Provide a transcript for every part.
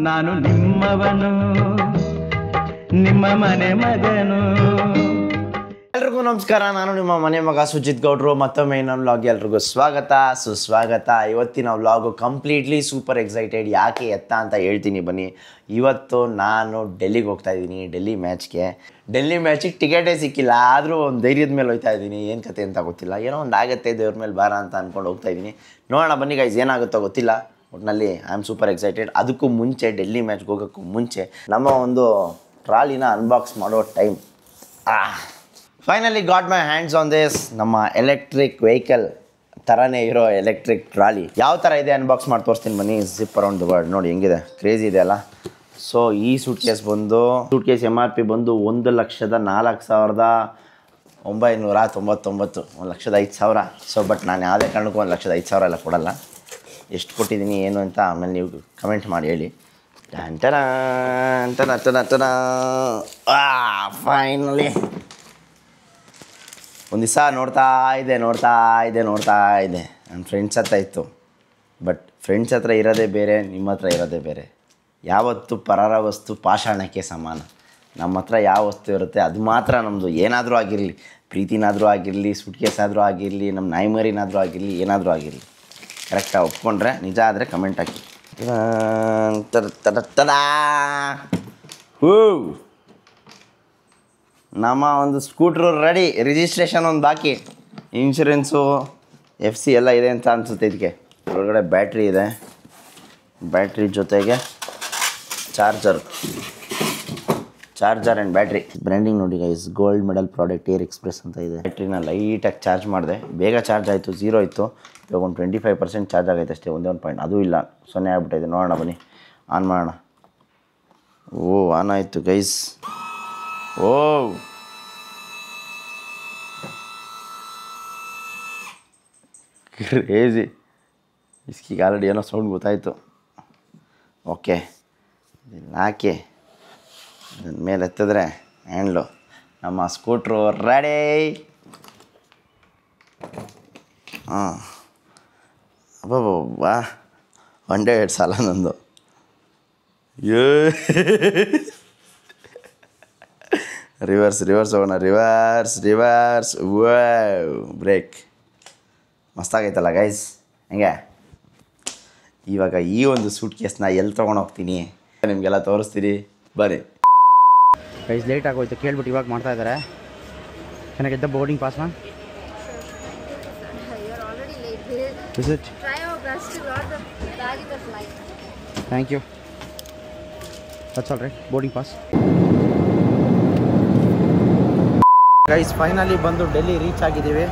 ನಾನು ನಿಮ್ಮವನು ನಿಮ್ಮ ಮನೆ ಮಗನು. ಎಲ್ರಿಗೂ ನಮಸ್ಕಾರ. ನಾನು ನಿಮ್ಮ ಮನೆ ಮಗ ಸುಜಿತ್ ಗೌಡ್ರು. ಮತ್ತೊಮ್ಮೆ ಇನ್ನೊಂದು ವ್ಲಾಗ್ಗೆ ಎಲ್ರಿಗೂ ಸ್ವಾಗತ ಸುಸ್ವಾಗತ. ಇವತ್ತಿನ ವ್ಲಾಗು ಕಂಪ್ಲೀಟ್ಲಿ ಸೂಪರ್ ಎಕ್ಸೈಟೆಡ್. ಯಾಕೆ ಎತ್ತ ಅಂತ ಹೇಳ್ತೀನಿ ಬನ್ನಿ. ಇವತ್ತು ನಾನು ಡೆಲ್ಲಿಗೆ ಹೋಗ್ತಾ ಇದ್ದೀನಿ, ಡೆಲ್ಲಿ ಮ್ಯಾಚಿಗೆ ಟಿಕೆಟೇ ಸಿಕ್ಕಿಲ್ಲ. ಆದರೂ ಒಂದು ಧೈರ್ಯದ ಮೇಲೆ ಹೋಗ್ತಾ ಇದ್ದೀನಿ. ಏನು ಕತೆ ಅಂತ ಗೊತ್ತಿಲ್ಲ, ಏನೋ ಒಂದು ಆಗುತ್ತೆ ದೇವ್ರ ಮೇಲೆ ಬಾರ ಅಂತ ಅಂದ್ಕೊಂಡು ಹೋಗ್ತಾ ಇದ್ದೀನಿ. ನೋಡೋಣ ಬನ್ನಿ ಗೈಸ್, ಏನಾಗುತ್ತೋ ಗೊತ್ತಿಲ್ಲ. ಒಟ್ಟಿನಲ್ಲಿ ಐ ಆಮ್ ಸೂಪರ್ ಎಕ್ಸೈಟೆಡ್. ಅದಕ್ಕೂ ಮುಂಚೆ, ಡೆಲ್ಲಿ ಮ್ಯಾಚ್ಗೆ ಹೋಗೋಕ್ಕೂ ಮುಂಚೆ ನಮ್ಮ ಒಂದು ಟ್ರಾಲಿನ ಅನ್ಬಾಕ್ಸ್ ಮಾಡೋ time. Finally got my hands on this. ನಮ್ಮ ಎಲೆಕ್ಟ್ರಿಕ್ ವೆಹಿಕಲ್ ಥರನೇ ಇರೋ ಎಲೆಕ್ಟ್ರಿಕ್ ಟ್ರಾಲಿ ಯಾವ ಥರ ಇದೆ ಅನ್ಬಾಕ್ಸ್ ಮಾಡಿ ತೋರಿಸ್ತೀನಿ ಬನ್ನಿ. ಜಿಪ್ ಅರೌಂಡ್ ದ ವರ್ಲ್ಡ್ ನೋಡಿ ಹೆಂಗಿದೆ, ಕ್ರೇಜಿ ಇದೆ ಅಲ್ಲ. ಸೊ ಈ ಸೂಟ್ ಕೇಸ್ MRP ಬಂದು 1,04,999, 1,05,000. ಸೊ ಬಟ್ ನಾನು ಯಾವುದೇ ಕಾರಣಕ್ಕೂ 1,05,000 ಎಲ್ಲ ಕೊಡಲ್ಲ. ಎಷ್ಟು ಕೊಟ್ಟಿದ್ದೀನಿ ಏನು ಅಂತ ಆಮೇಲೆ ನೀವು ಕಮೆಂಟ್ ಮಾಡಿ ಹೇಳಿ. ಫೈನಲಿ ಒಂದು ದಿವಸ ನೋಡ್ತಾ ಇದೆ ನನ್ನ ಫ್ರೆಂಡ್ಸ್ ಹತ್ರ ಇತ್ತು. ಬಟ್ ಫ್ರೆಂಡ್ಸ್ ಹತ್ರ ಇರೋದೇ ಬೇರೆ, ನಿಮ್ಮ ಹತ್ರ ಇರೋದೇ ಬೇರೆ. ಯಾವತ್ತು ಪರರ ವಸ್ತು ಪಾಷಾಣಕ್ಕೆ ಸಮಾನ. ನಮ್ಮ ಹತ್ರ ಯಾವ ವಸ್ತು ಇರುತ್ತೆ ಅದು ಮಾತ್ರ ನಮ್ಮದು. ಏನಾದರೂ ಆಗಿರಲಿ, ಪ್ರೀತಿನಾದರೂ ಆಗಿರಲಿ, ಸೂಟ್ಕೇಸ್ ಆದರೂ ಆಗಿರಲಿ, ನಮ್ಮ ನಾಯಿಮರಿನಾದರೂ ಆಗಿರಲಿ, ಏನಾದರೂ ಆಗಿರಲಿ. ಕರೆಕ್ಟಾಗಿ ಒಪ್ಕೊಂಡ್ರೆ, ನಿಜ ಆದರೆ ಕಮೆಂಟ್ ಹಾಕಿ. ಹೂ, ನಮ್ಮ ಒಂದು ಸ್ಕೂಟ್ರು ರೆಡಿ. ರಿಜಿಸ್ಟ್ರೇಷನ್ ಒಂದು ಬಾಕಿ, ಇನ್ಶೂರೆನ್ಸು, FC ಎಲ್ಲ ಇದೆ ಅಂತ ಅನಿಸುತ್ತೆ. ಇದಕ್ಕೆ ಒಳಗಡೆ ಬ್ಯಾಟ್ರಿ ಇದೆ, ಬ್ಯಾಟ್ರಿ ಜೊತೆಗೆ ಚಾರ್ಜರ್ ಆ್ಯಂಡ್ ಬ್ಯಾಟ್ರಿ. ಬ್ರ್ಯಾಂಡಿಂಗ್ ನೋಡಿ guys, gold medal product air express ಅಂತ ಇದೆ. ಬ್ಯಾಟ್ರಿನ ಲೈಟಾಗಿ ಚಾರ್ಜ್ ಮಾಡಿದೆ, ಬೇಗ ಚಾರ್ಜ್ ಆಯಿತು. 0 ಇತ್ತು, ಇವಾಗ ಒಂದು 25% ಚಾರ್ಜ್ ಆಗೈತೆ ಅಷ್ಟೇ. ಒಂದೇ ಒಂದು ಪಾಯಿಂಟ್, ಅದೂ ಇಲ್ಲ, 0 ಆಗ್ಬಿಟ್ಟಿದೆ. ನೋಡೋಣ ಬನ್ನಿ, ಆನ್ ಮಾಡೋಣ. ಓ, ಆನ್ ಆಯಿತು ಗೈಸ್. ಓ, ಕ್ರೇಜಿ. ಇಸ್ಕಿಗೆ ಆಲ್ರೆಡಿ ಏನೋ ಸೌಂಡ್ ಗೊತ್ತಾಯಿತು. ಓಕೆ, ಇದನ್ನು ಹಾಕಿ ಇದನ್ನ ಮೇಲೆ ಎತ್ತಿದ್ರೆ ಹ್ಯಾಂಡ್ಲು, ನಮ್ಮ ಸ್ಕೂಟ್ರು ರೆಡಿ. ಹಾಂ, ಅಬ್ಬಬ್ಬಾ, 1 ಸಲ ನಂದು. ರಿವರ್ಸ್ ಹೋಗೋಣ, ರಿವರ್ಸ್. Break ಮಸ್ತಾಗೈತಲ್ಲ guys. ಹೆಂಗೆ ಇವಾಗ ಈ ಒಂದು ಸೂಟ್ ಕೇಸ್ನ ಎಲ್ಲಿ ತೊಗೊಂಡು ಹೋಗ್ತೀನಿ ನಿಮಗೆಲ್ಲ ತೋರಿಸ್ತೀನಿ ಬನ್ನಿ. ಗೈಸ್ ಲೇಟ್ ಆಗೋಯ್ತು, ಕೇಳ್ಬಿಟ್ಟು ಇವಾಗ ಮಾಡ್ತಾ ಇದ್ದಾರೆ. ಚೆನ್ನಾಗಿ ಗೆದ್ದ ಬೋರ್ಡಿಂಗ್ ಪಾಸ್ನ. Thank you, that's all right. Boarding pass. Guys finally ಬಂದು ಡೆಲ್ಲಿ ರೀಚ್ ಆಗಿದ್ದೀವಿ.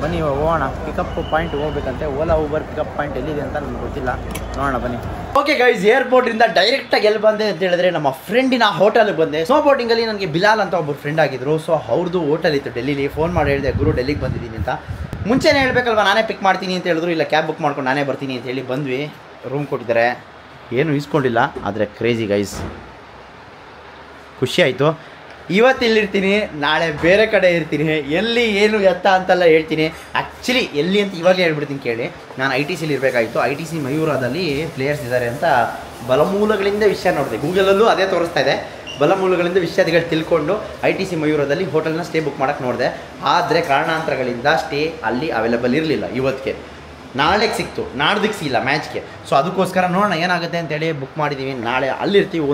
ಬನ್ನಿ ಇವಾಗ ಹೋಗೋಣ. ಪಿಕಪ್ ಪಾಯಿಂಟ್ ಹೋಗ್ಬೇಕಂತೆ. ಓಲಾ ಊಬರ್ ಪಿಕಪ್ ಪಾಯಿಂಟ್ ಎಲ್ಲಿದೆ ಅಂತ ನಮ್ಗೆ ಗೊತ್ತಿಲ್ಲ, ನೋಡೋಣ ಬನ್ನಿ. ಓಕೆ ಗೈಸ್, ಏರ್ಪೋರ್ಟಿಂದ ಡೈರೆಕ್ಟಾಗಿ ಎಲ್ಲಿ ಬಂದೆ ಅಂತ ಹೇಳಿದ್ರೆ ನಮ್ಮ ಫ್ರೆಂಡಿನ ಹೋಟೆಲ್ಗೆ ಬಂದೆ. ಸ್ನೋ ಬೋಟಿಂಗಲ್ಲಿ ನನಗೆ ಬಿಲಾಲ್ ಅಂತ ಒಬ್ಬರು ಫ್ರೆಂಡ್ ಆಗಿದ್ರು. ಸೊ ಅವ್ರದ್ದು ಹೋಟೆಲ್ ಇತ್ತು ಡೆಲ್ಲಿಲಿ. ಫೋನ್ ಮಾಡಿ ಹೇಳಿದೆ, ಗುರು ಡೆಲ್ಲಿಗೆ ಬಂದಿದ್ದೀನಿ ಅಂತ. ಮುಂಚೆನೇ ಹೇಳಬೇಕಲ್ವ, ನಾನೇ ಪಿಕ್ ಮಾಡ್ತೀನಿ ಅಂತ ಹೇಳಿದ್ರು. ಇಲ್ಲ, ಕ್ಯಾಬ್ ಬುಕ್ ಮಾಡ್ಕೊಂಡು ನಾನೇ ಬರ್ತೀನಿ ಅಂತ ಹೇಳಿ ಬಂದ್ವಿ. ರೂಮ್ ಕೊಟ್ಟಿದ್ದಾರೆ, ಏನು ಇಸ್ಕೊಂಡಿಲ್ಲ. ಆದರೆ ಕ್ರೇಜಿ ಗೈಸ್, ಖುಷಿ ಆಯಿತು. ಇವತ್ತು ಇಲ್ಲಿರ್ತೀನಿ, ನಾಳೆ ಬೇರೆ ಕಡೆ ಇರ್ತೀನಿ. ಎಲ್ಲಿ ಏನು ಎತ್ತ ಅಂತೆಲ್ಲ ಹೇಳ್ತೀನಿ. ಆ್ಯಕ್ಚುಲಿ ಎಲ್ಲಿ ಅಂತ ಇವಾಗಲೇ ಹೇಳ್ಬಿಡ್ತೀನಿ ಕೇಳಿ. ನಾನು ITCಲಿ ಇರಬೇಕಾಗಿತ್ತು. ITC ಮಯೂರದಲ್ಲಿ ಪ್ಲೇಯರ್ಸ್ ಇದ್ದಾರೆ ಅಂತ ಬಲಮೂಲಗಳಿಂದ ವಿಷಯ ನೋಡಿದೆ. ಗೂಗಲಲ್ಲೂ ಅದೇ ತೋರಿಸ್ತಾ ಇದೆ. ಬಲಮೂಲಗಳಿಂದ ವಿಷಯಗಳು ತಿಳ್ಕೊಂಡು ITC ಮಯೂರದಲ್ಲಿ ಹೋಟೆಲ್ನ ಸ್ಟೇ ಬುಕ್ ಮಾಡೋಕ್ಕೆ ನೋಡಿದೆ. ಆದರೆ ಕಾರಣಾಂತರಗಳಿಂದ ಸ್ಟೇ ಅಲ್ಲಿ ಅವೈಲೇಬಲ್ ಇರಲಿಲ್ಲ. ಇವತ್ತಿಗೆ ನಾಳೆಗೆ ಸಿಕ್ತು, ನಾಡ್ದಕ್ಕೆ ಸಿಗಿಲ್ಲ ಮ್ಯಾಚ್ಗೆ. ಸೊ ಅದಕ್ಕೋಸ್ಕರ ನೋಡೋಣ ಏನಾಗುತ್ತೆ ಅಂತೇಳಿ ಬುಕ್ ಮಾಡಿದ್ದೀವಿ. ನಾಳೆ ಅಲ್ಲಿರ್ತೀವಿ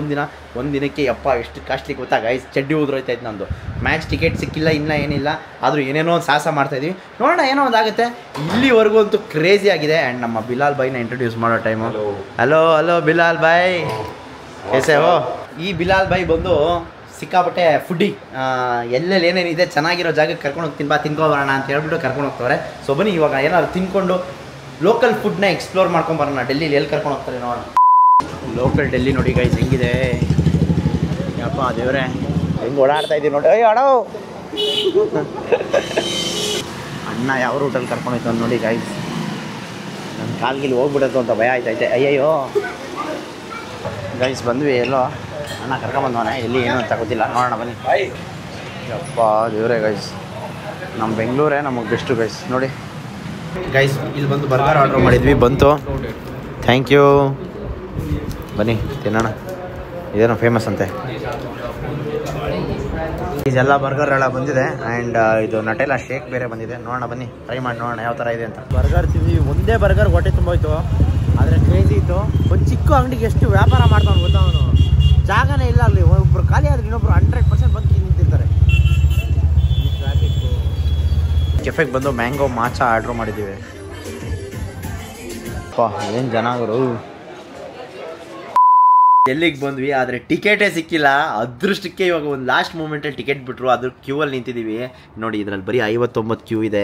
ಒಂದು ದಿನಕ್ಕೆ. ಯಪ್ಪ ಎಷ್ಟು ಕಾಸ್ಟ್ಲಿ ಗೊತ್ತಾ ಗೈಸ್, ಚಡ್ಡಿ ಉದುರೋಯ್ತೈತೆ ನಂದು. ಮ್ಯಾಚ್ ಟಿಕೆಟ್ ಸಿಕ್ಕಿಲ್ಲ, ಇನ್ನೂ ಏನಿಲ್ಲ. ಆದರೂ ಏನೇನೋ ಒಂದು ಸಾಹಸ ಮಾಡ್ತಾಯಿದ್ವಿ. ನೋಡೋಣ ಏನೋ ಒಂದಾಗುತ್ತೆ. ಇಲ್ಲಿವರೆಗೂ ಅಂತೂ ಕ್ರೇಜಿ ಆಗಿದೆ. ಆ್ಯಂಡ್ ನಮ್ಮ ಬಿಲಾಲ್ ಬಾಯ್ನ ಇಂಟ್ರೊಡ್ಯೂಸ್ ಮಾಡೋ ಟೈಮು. ಹಲೋ ಬಿಲಾಲ್ ಬಾಯ್, ಎಸೆ ಹೋ. ಈ ಬಿಲಾಲ್ ಬಾಯ್ ಬಂದು ಸಿಕ್ಕಾಪಟ್ಟೆ ಫುಡ್ಡಿ. ಎಲ್ಲೆಲ್ಲಿ ಏನೇನಿದೆ ಚೆನ್ನಾಗಿರೋ ಜಾಗಕ್ಕೆ ಕರ್ಕೊಂಡು ಹೋಗ್ತೀನಿ ಬಾ, ತಿನ್ಕೊಬರೋಣ ಅಂತ ಹೇಳ್ಬಿಟ್ಟು ಕರ್ಕೊಂಡು ಹೋಗ್ತಾರೆ. ಸೊ ಬನ್ನಿ ಇವಾಗ ಏನಾದ್ರು ತಿನ್ಕೊಂಡು ಲೋಕಲ್ ಫುಡ್ನ ಎಕ್ಸ್ಪ್ಲೋರ್ ಮಾಡ್ಕೊಂಬರೋಣ. ಡೆಲ್ಲಿಲಿ ಎಲ್ಲಿ ಕರ್ಕೊಂಡು ಹೋಗ್ತಾರೆ ನೋಡೋಣ. ಲೋಕಲ್ ಡೆಲ್ಲಿ ನೋಡಿ ಗೈಸ್ ಹೆಂಗಿದೆ. ಯಪ್ಪ ದೇವ್ರೆ, ಹೆಂಗೆ ಓಡಾಡ್ತಾ ಇದ್ದೀವಿ ನೋಡಿ. ಅಯ್ಯೋ ಅಡೋ, ಅಣ್ಣ ಯಾವ ರೂಟಲ್ಲಿ ಕರ್ಕೊಂಡು ಹೋಯ್ತು ನೋಡಿ ಗೈಸ್. ನನ್ನ ಕಾಲ್ಗಿಲ್ಲಿ ಹೋಗ್ಬಿಡತ್ತು ಅಂತ ಭಯ ಆಯ್ತೈತೆ. ಅಯ್ಯಯ್ಯೋ ಗೈಸ್, ಬಂದ್ವಿ ಎಲ್ಲೋ ಅಣ್ಣ ಕರ್ಕೊಂಬಂದವನೆ. ಎಲ್ಲಿ ಏನು ಅಂತ ಗೊತ್ತಿಲ್ಲ, ನೋಡೋಣ ಬನ್ನಿ. ಯಪ್ಪ ದೇವ್ರೆ ಗೈಸ್, ನಮ್ಮ ಬೆಂಗಳೂರೇ ನಮಗೆ ಬೆಸ್ಟು ಗೈಸ್. ನೋಡಿ ಗೈಸ್, ಇಲ್ಲಿ ಬಂದು ಬರ್ಗರ್ ಆರ್ಡ್ರ್ ಮಾಡಿದ್ವಿ, ಬಂತು. Thank you. ಬನ್ನಿ ತಿನ್ನೋಣ. ಇದೇನೋ ಫೇಮಸ್ ಅಂತೆ. ಇದೆಲ್ಲ ಬರ್ಗರ್ ಎಲ್ಲ ಬಂದಿದೆ ಆ್ಯಂಡ್ ಇದು ನಟೆಲ್ಲ ಶೇಕ್ ಬೇರೆ ಬಂದಿದೆ. ನೋಡೋಣ ಬನ್ನಿ, ಟ್ರೈ ಮಾಡಿ ನೋಡೋಣ ಯಾವ ಥರ ಇದೆ ಅಂತ. ಬರ್ಗರ್ ತಿಂದ್ವಿ, ಒಂದೇ ಬರ್ಗರ್ ಹೊಟ್ಟೆ ತುಂಬೋಯ್ತು. ಆದರೆ ಕ್ರೇಜಿ ಇತ್ತು. ಒಂದು ಚಿಕ್ಕ ಅಂಗಡಿಗೆ ಎಷ್ಟು ವ್ಯಾಪಾರ ಮಾಡ್ತಾನೆ ಗೊತ್ತಾ ಅವನು. ಜಾಗನೇ ಇಲ್ಲ ಅಲ್ಲಿ, ಒಬ್ಬರು ಖಾಲಿ ಆದರೆ ಇನ್ನೊಬ್ರು 100% ಬಂದು ನಿಂತಿರ್ತಾರೆ. ಕೆಫೆಗೆ ಬಂದು ಮ್ಯಾಂಗೋ ಮಾಚಾ ಆರ್ಡ್ರ್ ಮಾಡಿದ್ದೀವಿ. ಏನು ಜನ ಅವರು. ಎಲ್ಲಿಗೆ ಬಂದ್ವಿ, ಆದರೆ ಟಿಕೆಟೇ ಸಿಕ್ಕಿಲ್ಲ. ಅದೃಷ್ಟಕ್ಕೆ ಇವಾಗ ಒಂದು ಲಾಸ್ಟ್ ಮೂಮೆಂಟಲ್ಲಿ ಟಿಕೆಟ್ ಬಿಟ್ಟರು, ಅದ್ರ ಕ್ಯೂವಲ್ಲಿ ನಿಂತಿದ್ದೀವಿ. ನೋಡಿ ಇದರಲ್ಲಿ ಬರೀ 59 ಕ್ಯೂ ಇದೆ,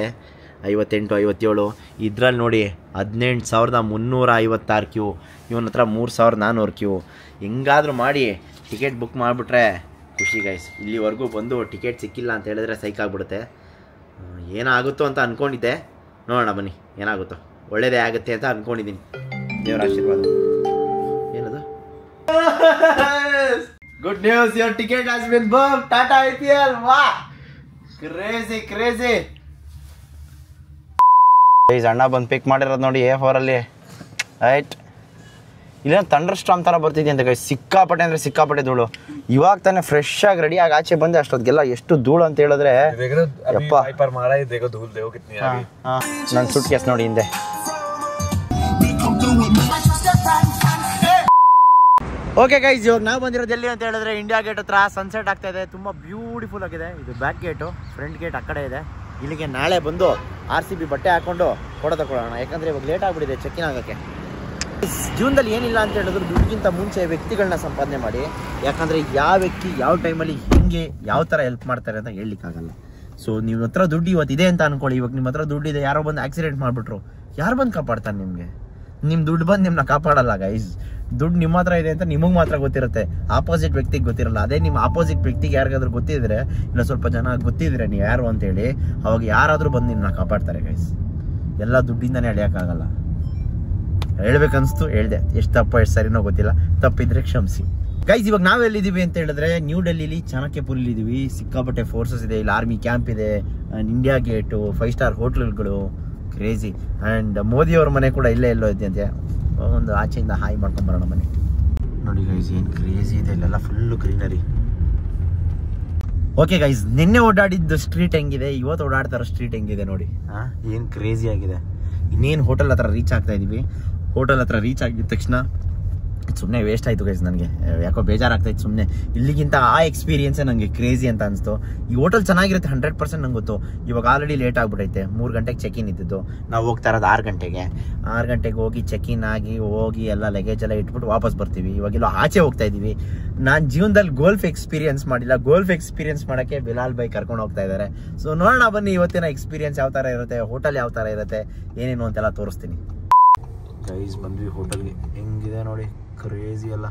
58, 57. ಇದರಲ್ಲಿ ನೋಡಿ 18,356 ಕ್ಯೂ. ಇವನ ಹತ್ರ 3,400 ಕ್ಯೂ. ಹೆಂಗಾದರೂ ಮಾಡಿ ಟಿಕೆಟ್ ಬುಕ್ ಮಾಡಿಬಿಟ್ರೆ ಖುಷಿ ಗೈಸ್. ಇಲ್ಲಿವರೆಗೂ ಬಂದು ಟಿಕೆಟ್ ಸಿಕ್ಕಿಲ್ಲ ಅಂತ ಹೇಳಿದ್ರೆ ಸೈಕಾಗ್ಬಿಡುತ್ತೆ. ಏನಾಗುತ್ತೋ ಅಂತ ಅಂದ್ಕೊಂಡಿದ್ದೆ, ನೋಡೋಣ ಬನ್ನಿ ಏನಾಗುತ್ತೋ. ಒಳ್ಳೇದೇ ಆಗುತ್ತೆ ಅಂತ ಅಂದ್ಕೊಂಡಿದ್ದೀನಿ. ದೇವರ ಆಶೀರ್ವಾದ. ಏನದು? Good news, your ticket has been booked. Tata IPL. ವಾ, ಕ್ರೇಜಿ ಕ್ರೇಜಿ. ಅಣ್ಣ ಬಂದು ಪಿಕ್ ಮಾಡಿರೋದು ನೋಡಿ A4 ಅಲ್ಲಿ. ರೈಟ್, ಇಲ್ಲೇನು ಥಂಡರ್ ಸ್ಟಾರ್ಮ್ ಥರ ಬರ್ತಿದೆ ಅಂತ ಗೈಸ್. ಸಿಕ್ಕಾಪಟ್ಟೆ ಅಂದರೆ ಸಿಕ್ಕಾಪಟ್ಟೆ ಧೂಳು. ಇವಾಗ ತಾನೇ ಫ್ರೆಶ್ ಆಗಿ ರೆಡಿಯಾಗಿ ಆಚೆ ಬಂದೆ, ಅಷ್ಟೊತ್ತಿಗೆಲ್ಲ ಎಷ್ಟು ಧೂಳು ಅಂತ ಹೇಳಿದ್ರೆ ಯಪ್ಪ. ನನ್ನ ಸೂಟ್ ಕೇಸ್ ನೋಡಿ ಹಿಂದೆ. ಓಕೆ ಗೈಸ್, ಇವಾಗ ನಾವು ಬಂದಿರೋದು ಎಲ್ಲಿ ಅಂತ ಹೇಳಿದ್ರೆ ಇಂಡಿಯಾ ಗೇಟ್ ಹತ್ರ ಸನ್ಸೆಟ್ ಆಗ್ತಾ ಇದೆ. ತುಂಬ ಬ್ಯೂಟಿಫುಲ್ ಆಗಿದೆ. ಇದು ಬ್ಯಾಕ್ ಗೇಟು, ಫ್ರಂಟ್ ಗೇಟ್ ಆ ಕಡೆ ಇದೆ. ಇಲ್ಲಿಗೆ ನಾಳೆ ಬಂದು RCB ಬಟ್ಟೆ ಹಾಕೊಂಡು ಫೋಟೋ ತಗೊಳ್ಳೋಣ. ಯಾಕಂದರೆ ಇವಾಗ ಲೇಟ್ ಆಗಿಬಿಟ್ಟಿದೆ ಚೆಕ್ಕಿನ್ ಆಗೋಕ್ಕೆ. ಜೀವನದಲ್ಲಿ ಏನಿಲ್ಲ ಅಂತ ಹೇಳಿದ್ರು ದುಡ್ಡಿಗಿಂತ ಮುಂಚೆ ವ್ಯಕ್ತಿಗಳನ್ನ ಸಂಪಾದನೆ ಮಾಡಿ. ಯಾಕಂದರೆ ಯಾವ ವ್ಯಕ್ತಿ ಯಾವ ಟೈಮಲ್ಲಿ ಹೆಂಗೆ ಯಾವ ಥರ ಹೆಲ್ಪ್ ಮಾಡ್ತಾರೆ ಅಂತ ಹೇಳಲಿಕ್ಕಾಗಲ್ಲ. ಸೊ ನಿಮ್ಮ ಹತ್ರ ದುಡ್ಡು ಇವತ್ತಿದೆ ಅಂತ ಅನ್ಕೊಳ್ಳಿ. ಇವಾಗ ನಿಮ್ಮ ಹತ್ರ ದುಡ್ಡಿದೆ, ಯಾರೋ ಬಂದು ಆಕ್ಸಿಡೆಂಟ್ ಮಾಡಿಬಿಟ್ರು, ಯಾರು ಬಂದು ಕಾಪಾಡ್ತಾನೆ ನಿಮಗೆ? ನಿಮ್ಮ ದುಡ್ಡು ಬಂದು ನಿಮ್ಮನ್ನ ಕಾಪಾಡಲ್ಲ ಗೈಸ್. ದುಡ್ಡು ನಿಮ್ಮ ಹತ್ರ ಇದೆ ಅಂತ ನಿಮಗೆ ಮಾತ್ರ ಗೊತ್ತಿರುತ್ತೆ, ಆಪೋಸಿಟ್ ವ್ಯಕ್ತಿಗೆ ಗೊತ್ತಿರಲ್ಲ. ಅದೇ ನಿಮ್ಮ ಆಪೋಸಿಟ್ ವ್ಯಕ್ತಿಗೆ ಯಾರಿಗಾದ್ರೂ ಗೊತ್ತಿದ್ರೆ, ಇಲ್ಲ ಸ್ವಲ್ಪ ಜನ ಗೊತ್ತಿದ್ರೆ ನೀವು ಯಾರು ಅಂತೇಳಿ, ಅವಾಗ ಯಾರಾದರೂ ಬಂದು ನಿಮ್ಮನ್ನ ಕಾಪಾಡ್ತಾರೆ ಗೈಸ್. ಎಲ್ಲ ದುಡ್ಡಿಂದನೇ ಅಳಿಯೋಕ್ಕಾಗಲ್ಲ. ಹೇಳ್ಬೇಕನ್ನಿಸ್ತು, ಹೇಳ್ದೆ. ಎಷ್ಟು ತಪ್ಪು ಎಷ್ಟು ಸರಿನೋ ಗೊತ್ತಿಲ್ಲ, ತಪ್ಪಿದ್ರೆ ಕ್ಷಮಿಸಿ ಗೈಸ್. ಇವಾಗ ನಾವು ಎಲ್ಲಿದ್ದೀವಿ ಅಂತ ಹೇಳಿದ್ರೆ ನ್ಯೂ ಡೆಲ್ಲಿಲಿ ಚಾಣಕ್ಯಪುರಿಲಿದ್ದೀವಿ. ಸಿಕ್ಕಾಪಟ್ಟೆ ಫೋರ್ಸಸ್ ಇದೆ ಇಲ್ಲಿ, ಆರ್ಮಿ ಕ್ಯಾಂಪ್ ಇದೆ, ಇಂಡಿಯಾ ಗೇಟು, 5 ಸ್ಟಾರ್ ಹೋಟ್ಲ್ಗಳು, ಕ್ರೇಜಿ. ಆ್ಯಂಡ್ ಮೋದಿಯವ್ರ ಮನೆ ಕೂಡ ಇಲ್ಲೇ ಎಲ್ಲೋ ಇದೆ ಅಂತೆ. ಒಂದು ಆಚೆಯಿಂದ ಹಾಯ್ ಮಾಡ್ಕೊಂಬರೋಣ ಬನ್ನಿ. ನೋಡಿ ಗೈಸ್ ಏನು ಕ್ರೇಜಿ ಇದೆ ಇಲ್ಲೆಲ್ಲ, ಫುಲ್ಲು ಗ್ರೀನರಿ. ಓಕೆ ಗೈಸ್, ನಿನ್ನೆ ಓಡಾಡಿದ್ದು ಸ್ಟ್ರೀಟ್ ಹೆಂಗಿದೆ, ಇವತ್ತು ಓಡಾಡ್ತಾರೋ ಸ್ಟ್ರೀಟ್ ಹೆಂಗಿದೆ ನೋಡಿ. ಏನು ಕ್ರೇಜಿ ಆಗಿದೆ. ಇನ್ನೇನು ಹೋಟೆಲ್ ಹತ್ರ ರೀಚ್ ಆಗ್ತಾ ಇದೀವಿ. ಹೋಟೆಲ್ ಹತ್ರ ರೀಚ್ ಆಗಿದ ತಕ್ಷಣ ಸುಮ್ಮನೆ ವೇಸ್ಟ್ ಆಯಿತು ಗೈಸ್. ನನಗೆ ಯಾಕೋ ಬೇಜಾರಾಗ್ತಾಯಿತ್ತು ಸುಮ್ಮನೆ. ಇಲ್ಲಿಗಿಂತ ಆ ಎಕ್ಸ್ಪೀರಿಯನ್ಸೇ ನನಗೆ ಕ್ರೇಜಿ ಅಂತ ಅನಿಸ್ತು. ಈ ಹೋಟೆಲ್ ಚೆನ್ನಾಗಿರುತ್ತೆ 100% ನಂಗೆ ಗೊತ್ತು. ಇವಾಗ ಆಲ್ರೆಡಿ ಲೇಟ್ ಆಗಿಬಿಟ್ಟೈತೆ. 3 ಗಂಟೆಗೆ ಚೆಕ್-ಇನ್ ಇದ್ದಿದ್ದು, ನಾವು ಹೋಗ್ತಾ ಇರೋದು 6 ಗಂಟೆಗೆ. 6 ಗಂಟೆಗೆ ಹೋಗಿ ಚೆಕ್-ಇನ್ ಆಗಿ ಹೋಗಿ ಎಲ್ಲ ಲಗೇಜ್ ಎಲ್ಲ ಇಟ್ಬಿಟ್ಟು ವಾಪಸ್ ಬರ್ತೀವಿ. ಇವಾಗೆಲ್ಲ ಆಚೆ ಹೋಗ್ತಾ ಇದ್ದೀವಿ. ನಾನು ಜೀವನದಲ್ಲಿ ಗೋಲ್ಫ್ ಎಕ್ಸ್ಪೀರಿಯನ್ಸ್ ಮಾಡಿಲ್ಲ. ಗೋಲ್ಫ್ ಎಕ್ಸ್ಪೀರಿಯನ್ಸ್ ಮಾಡೋಕ್ಕೆ ಬಿಲಾಲ್ ಬೈ ಕರ್ಕೊಂಡು ಹೋಗ್ತಾ ಇದ್ದಾರೆ. ಸೊ ನೋಡೋಣ ಬನ್ನಿ ಇವತ್ತಿನ ಎಕ್ಸ್ಪೀರಿಯನ್ಸ್ ಯಾವ ಥರ ಇರುತ್ತೆ, ಹೋಟೆಲ್ ಯಾವ ಥರ ಇರುತ್ತೆ, ಏನೇನು ಅಂತೆಲ್ಲ ತೋರಿಸ್ತೀನಿ ಗೈಸ್. ಬಂದ್ವಿ ಹೋಟೆಲ್ಗೆ, ಹೆಂಗಿದೆ ನೋಡಿ, ಕ್ರೇಜಿ ಎಲ್ಲ.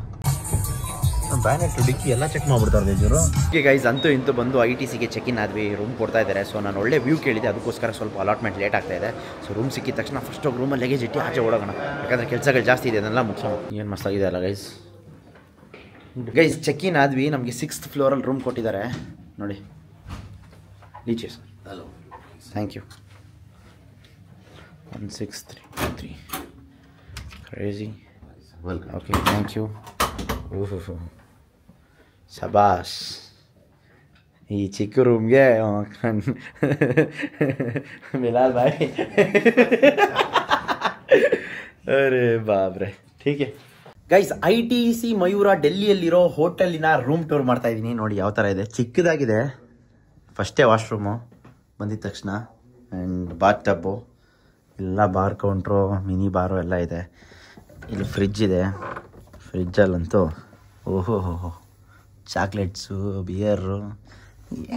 ಬ್ಯಾನೆಟ್ ಡಿಕ್ಕಿ ಎಲ್ಲ ಚೆಕ್ ಮಾಡ್ಬಿಡ್ತಾರೆ ಇವರು. ಓಕೆ ಗೈಸ್, ಅಂತೂ ಇಂತೂ ಬಂದು ITCಗೆ ಚೆಕ್-ಇನ್ ಆದ್ವಿ. ರೂಮ್ ಕೊಡ್ತಾ ಇದ್ದಾರೆ. ಸೊ ನಾನು ಒಳ್ಳೆ ವ್ಯೂ ಕೇಳಿದೆ, ಅದಕ್ಕೋಸ್ಕರ ಸ್ವಲ್ಪ ಅಲಾಟ್ಮೆಂಟ್ ಲೇಟ್ ಆಗ್ತಾ ಇದೆ. ಸೊ ರೂಮ್ ಸಿಕ್ಕಿದ ತಕ್ಷಣ ಫಸ್ಟ್ ಹೋಗಿ ರೂಮಲ್ಲಿ ಲಗೇಜ್ ಇಟ್ಟು ಆಚೆ ಓಡೋಣ. ಯಾಕಂದರೆ ಕೆಲಸಗಳು ಜಾಸ್ತಿ ಇದೆ, ಅದನ್ನೆಲ್ಲ ಮುಗಿಸೋಣ. ಏನು ಮಸ್ತಾಗಿದೆ ಅಲ್ಲ ಗೈಸ್. ಗೈಸ್ ಚೆಕ್-ಇನ್ ಆದ್ವಿ. ನಮಗೆ 6th ಫ್ಲೋರಲ್ಲಿ ರೂಮ್ ಕೊಟ್ಟಿದ್ದಾರೆ ನೋಡಿ. ನೀಚೆ sir. Hello, thank you. 1633 crazy. Okay, thank you. ಓಹೋ, ಶಬಾಷ್. ಈ ಚಿಕ್ಕ ರೂಮ್ಗೆ ಬಿಲಾಲ್ ಬಾಯ್. ಅರೆ ಬಾಬ್ರೆ, ಟೀಕೆ ಗೈಸ್. ITC ಮಯೂರ ಡೆಲ್ಲಿಯಲ್ಲಿರೋ ಹೋಟೆಲಿನ ರೂಮ್ ಟೂರ್ ಮಾಡ್ತಾ ಇದ್ದೀನಿ. ನೋಡಿ ಯಾವ ಥರ ಇದೆ, ಚಿಕ್ಕದಾಗಿದೆ. ಫಸ್ಟೇ ವಾಶ್ರೂಮು ಬಂದಿದ ತಕ್ಷಣ. ಆ್ಯಂಡ್ ಬಾತ್ ಟಬ್ಬು, ಎಲ್ಲ ಬಾರ್ ಕೌಂಟ್ರು, ಮಿನಿ ಬಾರು ಎಲ್ಲ ಇದೆ. ಇಲ್ಲಿ ಫ್ರಿಜ್ ಇದೆ. ಫ್ರಿಜ್ಜಲ್ಲಂತೂ ಓಹೋ ಚಾಕ್ಲೇಟ್ಸು, ಬಿಯರು,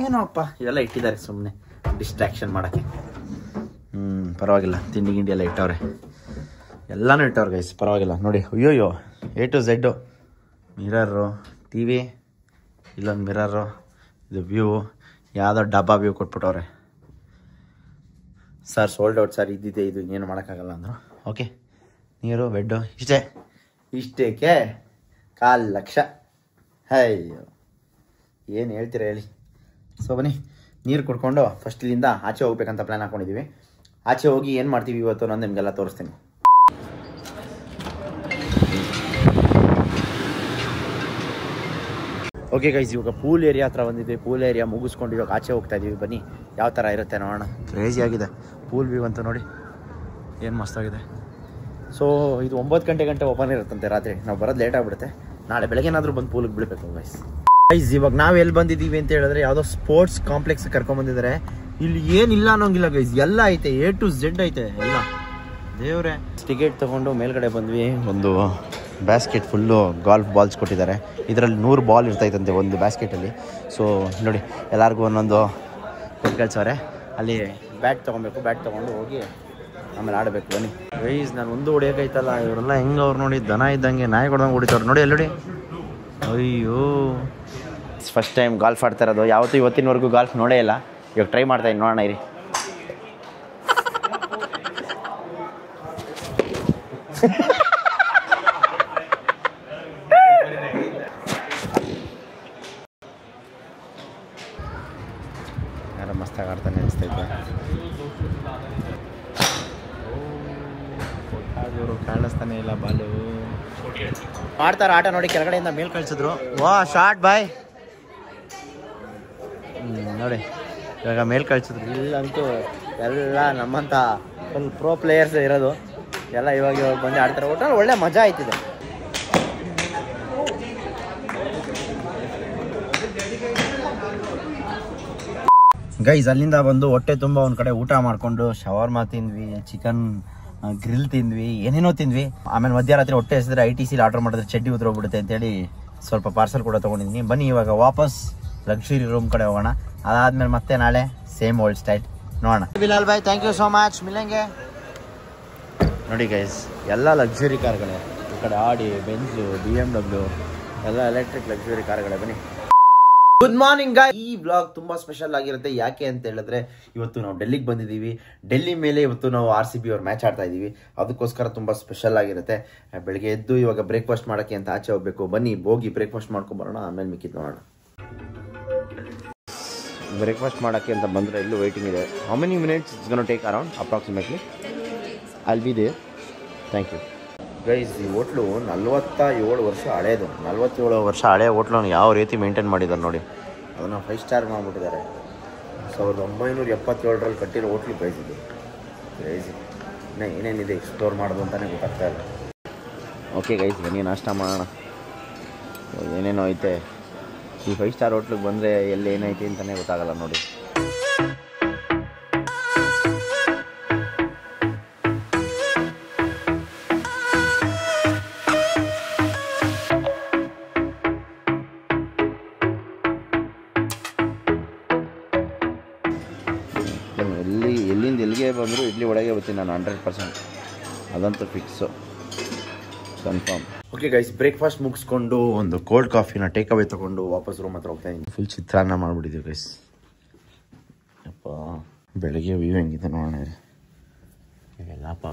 ಏನೋಪ್ಪ ಇದೆಲ್ಲ ಇಟ್ಟಿದ್ದಾರೆ ಸುಮ್ಮನೆ ಡಿಸ್ಟ್ರಾಕ್ಷನ್ ಮಾಡೋಕ್ಕೆ. ಪರವಾಗಿಲ್ಲ, ತಿಂಡಿ ಗಿಂಡಿ ಎಲ್ಲ ಇಟ್ಟವ್ರೆ, ಎಲ್ಲನೂ ಇಟ್ಟವ್ರೆ ಗೈಸ್, ಪರವಾಗಿಲ್ಲ. ನೋಡಿ ಅಯ್ಯೋಯ್ಯೋ A to Z. Mirror, TV, ಇಲ್ಲೊಂದು ಮಿರರು, ಇದು ವ್ಯೂ, ಯಾವುದೋ ಡಬ್ಬಾ ವ್ಯೂ ಕೊಟ್ಬಿಟ್ಟವ್ರೆ. ಸರ್ ಸೋಲ್ಡ್ ಔಟ್ ಸರ್, ಇದ್ದಿದ್ದೆ ಇದು, ಇನ್ನೇನು ಮಾಡೋಕ್ಕಾಗಲ್ಲ ಅಂದರು. ಓಕೆ, ನೀರು, ಬೆಡ್ಡು, ಇಷ್ಟಕ್ಕೆ 1,00,000 ಲಕ್ಷ. ಅಯ್ಯೋ ಏನು ಹೇಳ್ತೀರಾ ಹೇಳಿ. ಸೊ ಬನ್ನಿ ನೀರು ಕುಡ್ಕೊಂಡು ಫಸ್ಟ್ ಇಲ್ಲಿಂದ ಆಚೆ ಹೋಗ್ಬೇಕಂತ ಪ್ಲ್ಯಾನ್ ಹಾಕ್ಕೊಂಡಿದ್ದೀವಿ. ಆಚೆ ಹೋಗಿ ಏನು ಮಾಡ್ತೀವಿ ಇವತ್ತು ನಾನು ನಿಮಗೆಲ್ಲ ತೋರಿಸ್ತೀನಿ. ಓಕೆ ಗೈಸ್, ಇವಾಗ ಪೂಲ್ ಏರಿಯಾ ಹತ್ರ ಬಂದಿದ್ವಿ. ಪೂಲ್ ಏರಿಯಾ ಮುಗಿಸ್ಕೊಂಡು ಇವಾಗ ಆಚೆ ಹೋಗ್ತಾ ಇದೀವಿ. ಬನ್ನಿ ಯಾವ ಥರ ಇರುತ್ತೆ ನೋಡೋಣ. ಕ್ರೇಜಿ ಆಗಿದೆ ಪೂಲ್ ವ್ಯೂ ಅಂತ ನೋಡಿ, ಏನು ಮಸ್ತಾಗಿದೆ. ಸೊ ಇದು 9 ಗಂಟೆ ಓಪನ್ ಇರುತ್ತಂತೆ ರಾತ್ರಿ. ನಾವು ಬರೋದು ಲೇಟ್ ಆಗಿಬಿಡುತ್ತೆ. ನಾಳೆ ಬೆಳಗ್ಗೆ ಏನಾದರೂ ಬಂದು ಪೂಲಿಗೆ ಬಿಡಬೇಕು ಗೈಸ್. ಇವಾಗ ನಾವು ಎಲ್ಲಿ ಬಂದಿದ್ದೀವಿ ಅಂತ ಹೇಳಿದ್ರೆ ಯಾವುದೋ ಸ್ಪೋರ್ಟ್ಸ್ ಕಾಂಪ್ಲೆಕ್ಸ್ ಕರ್ಕೊಂಡ್ಬಂದಿದ್ದಾರೆ. ಇಲ್ಲಿ ಏನಿಲ್ಲ ಅನ್ನೋಂಗಿಲ್ಲ ಗೈಸ್, ಎಲ್ಲ ಐತೆ, A to Z ಐತೆ ಎಲ್ಲ. ದೇವ್ರೆ, ಟಿಕೆಟ್ ತೊಗೊಂಡು ಮೇಲ್ಗಡೆ ಬಂದ್ವಿ. ಒಂದು ಬ್ಯಾಸ್ಕೆಟ್ ಫುಲ್ಲು ಗಾಲ್ಫ್ ಬಾಲ್ಸ್ ಕೊಟ್ಟಿದ್ದಾರೆ. ಇದರಲ್ಲಿ 100 ಬಾಲ್ ಇರ್ತೈತಂತೆ ಒಂದು ಬ್ಯಾಸ್ಕೆಟಲ್ಲಿ. ಸೊ ನೋಡಿ, ಎಲ್ಲರಿಗೂ ಒಂದೊಂದು ಕೊಟ್ಟು ಕಳ್ಸವ್ರೆ. ಅಲ್ಲಿ ಬ್ಯಾಟ್ ತೊಗೊಬೇಕು, ಬ್ಯಾಟ್ ತೊಗೊಂಡು ಹೋಗಿ ಆಮೇಲೆ ಆಡಬೇಕು. ಬನ್ನಿ ಗೈಸ್, ನಾನು ಒಂದು ಹೊಡಿಯೋಕೈತಲ್ಲ, ಇವರೆಲ್ಲ ಹೆಂಗೆ ಅವ್ರು ನೋಡಿ, ದನ ಇದ್ದಂಗೆ ನಾಯಿ ಕೊಡ್ದಂಗೆ ಹೊಡಿತವ್ರು ನೋಡಿ. ಅಲ್ಲಿ ನೋಡಿ, ಅಯ್ಯೋ ಫಸ್ಟ್ ಟೈಮ್ ಗಾಲ್ಫ್ ಆಡ್ತಾ ಇರೋದು. ಯಾವತ್ತೂ ಇವತ್ತಿನವರೆಗೂ ಗಾಲ್ಫ್ ನೋಡೇ ಇಲ್ಲ. ಇವಾಗ ಟ್ರೈ ಮಾಡ್ತಾಯಿದ್ದೀನಿ, ನೋಡೋಣ ಇರಿ. ಯಾರೋ ಮಸ್ತಾಗಿ ಆಡ್ತಾನೆ ಅನಿಸ್ತೈತೆ. ಇವರು ಕಾಣಿಸ್ತಾನೆ ಇಲ್ಲ. ಬಾಲು ಮಾಡ್ತಾರೆ ಆಟ ನೋಡಿ, ಕೆಳಗಡೆಯಿಂದ ಮೇಲ್ ಕಳಿಸಿದ್ರು. ವಾ ಶಾರ್ಟ್ ಬಾಯ್ ನೋಡಿ, ಇವಾಗ ಮೇಲ್ ಕಳಿಸಿದ್ರು. ಇಲ್ಲಂತೂ ಎಲ್ಲ ನಮ್ಮಂಥ ಫುಲ್ ಪ್ರೋ ಪ್ಲೇಯರ್ಸ್ ಇರೋದು ಎಲ್ಲ ಇವಾಗ ಬಂದು ಆಡ್ತಾರೆ. ಒಟ್ಟು ಒಳ್ಳೆ ಮಜಾ ಆಯ್ತಿದೆ. ಗೈಸ್, ಅಲ್ಲಿಂದ ಬಂದು ಹೊಟ್ಟೆ ತುಂಬ ಒಂದು ಕಡೆ ಊಟ ಮಾಡಿಕೊಂಡು ಶವರ್ಮಾ ತಿಂದ್ವಿ, ಚಿಕನ್ ಗ್ರಿಲ್ ತಿಂದ್ವಿ, ಏನೇನೋ ತಿಂದ್ವಿ. ಆಮೇಲೆ ಮಧ್ಯರಾತ್ರಿ ಹೊಟ್ಟೆ ಹಸಿದ್ರೆ ITC ಆರ್ಡರ್ ಮಾಡಿದ್ರೆ ಚಡ್ಡಿ ಉದ್ರೋಗ್ಬಿಡುತ್ತೆ ಅಂತೇಳಿ ಸ್ವಲ್ಪ ಪಾರ್ಸಲ್ ಕೂಡ ತೊಗೊಂಡಿದ್ದೀನಿ. ಬನ್ನಿ ಇವಾಗ ವಾಪಸ್ ಲಕ್ಸುರಿ ರೂಮ್ ಕಡೆ ಹೋಗೋಣ. ಅದಾದ್ಮೇಲೆ ಮತ್ತೆ ನಾಳೆ ಸೇಮ್ ಓಲ್ಡ್ ಸ್ಟೈಲ್ ನೋಡೋಣ. ಬಿಲಾಲ್ ಬಾಯ್, ಥ್ಯಾಂಕ್ ಯು ಸೋ ಮಚ್, ಮಿಲೆಂಗೆ. ನೋಡಿ ಗೈಸ್, ಎಲ್ಲ ಲಕ್ಸುರಿ ಕಾರ್ಗಳೇ ಈ ಕಡೆ. ಆಡಿ, ಬೆಂಜು, BMW ಎಲ್ಲ ಎಲೆಕ್ಟ್ರಿಕ್ ಲಕ್ಸುರಿ ಕಾರ್ಗಳೇ. ಬನ್ನಿ. Good morning guys. ಈ ವ್ಲಾಗ್ ತುಂಬಾ ಸ್ಪೆಷಲ್ ಆಗಿರುತ್ತೆ. ಯಾಕೆ ಅಂತ ಹೇಳಿದ್ರೆ ಇವತ್ತು ನಾವು ಡೆಲ್ಲಿಗೆ ಬಂದಿದ್ದೀವಿ. ಡೆಲ್ಲಿ ಮೇಲೆ ಇವತ್ತು ನಾವು RCB ಅವ್ರ ಮ್ಯಾಚ್ ಆಡ್ತಾ ಇದ್ದೀವಿ. ಅದಕ್ಕೋಸ್ಕರ ತುಂಬಾ ಸ್ಪೆಷಲ್ ಆಗಿರುತ್ತೆ. ಬೆಳಗ್ಗೆ ಎದ್ದು ಇವಾಗ ಬ್ರೇಕ್ಫಾಸ್ಟ್ ಮಾಡೋಕ್ಕೆ ಅಂತ ಆಚೆ ಹೋಗ್ಬೇಕು. ಬನ್ನಿ ಹೋಗಿ ಬ್ರೇಕ್ಫಾಸ್ಟ್ ಮಾಡ್ಕೊಂಬರೋಣ, ಆಮೇಲೆ ಮಿಕ್ಕಿದ್ದು ನೋಡೋಣ. ಬ್ರೇಕ್ಫಾಸ್ಟ್ ಮಾಡೋಕ್ಕೆ ಅಂತ ಬಂದರೆ ಇಲ್ಲೂ ವೇಟಿಂಗ್ ಇದೆ. How many minutes it's gonna take around approximately? I will be there. Thank you guys. ಈ ಹೋಟ್ಲು 47 ವರ್ಷ ಹಳೇದು. 47 ವರ್ಷ ಹಳೆಯ ಹೋಟ್ಲನ್ನು ಯಾವ ರೀತಿ ಮೇಂಟೈನ್ ಮಾಡಿದ್ದಾರೆ ನೋಡಿ. ಅದನ್ನು 5 ಸ್ಟಾರ್ ಮಾಡಿಬಿಟ್ಟಿದ್ದಾರೆ. 1977ರಲ್ಲಿ ಕಟ್ಟಿರೋ ಹೋಟ್ಲು ಪ್ರೈಸ್ ಇದು. ಪ್ರೈಸ್ ಏನೇನಿದೆ ಎಕ್ಸ್ಪ್ಲೋರ್ ಮಾಡೋದು ಅಂತಲೇ ಗೊತ್ತಾಗ್ತಾ ಇಲ್ಲ. ಓಕೆ ಗೈಸ್, ಬನ್ನಿ ನಾಷ್ಟ ಮಾಡೋಣ. ಏನೇನೋ ಐತೆ. ಈ 5 ಸ್ಟಾರ್ ಹೋಟ್ಲಿಗೆ ಬಂದರೆ ಎಲ್ಲಿ ಏನೈತಿ ಅಂತಲೇ ಗೊತ್ತಾಗಲ್ಲ ನೋಡಿ. ಎಲ್ಲಿಂದ ಎಲ್ಲಿಗೆ ಬಂದರೂ ಇಡ್ಲಿ ಒಳಗೆ ಬರ್ತೀನಿ ನಾನು 100%. ಅದಂತೂ fix, confirm. Okay guys, breakfast ಮುಗಿಸ್ಕೊಂಡು ಒಂದು ಕೋಲ್ಡ್ ಕಾಫಿನ ಟೇಕ್ ಅವೇ ತೊಗೊಂಡು ವಾಪಸ್ ರೂಮ್ ಹತ್ರ ಹೋಗ್ತಾ ಇದ್ದೀನಿ. ಫುಲ್ ಚಿತ್ರಾನ್ನ ಮಾಡಿಬಿಟ್ಟಿದ್ದೀವಿ ಗೈಸ್. ಅಪ್ಪ, ಬೆಳಗ್ಗೆ ವ್ಯೂ ಹೆಂಗಿದೆ ನೋಡೋಣ. ಎಲ್ಲಪ್ಪ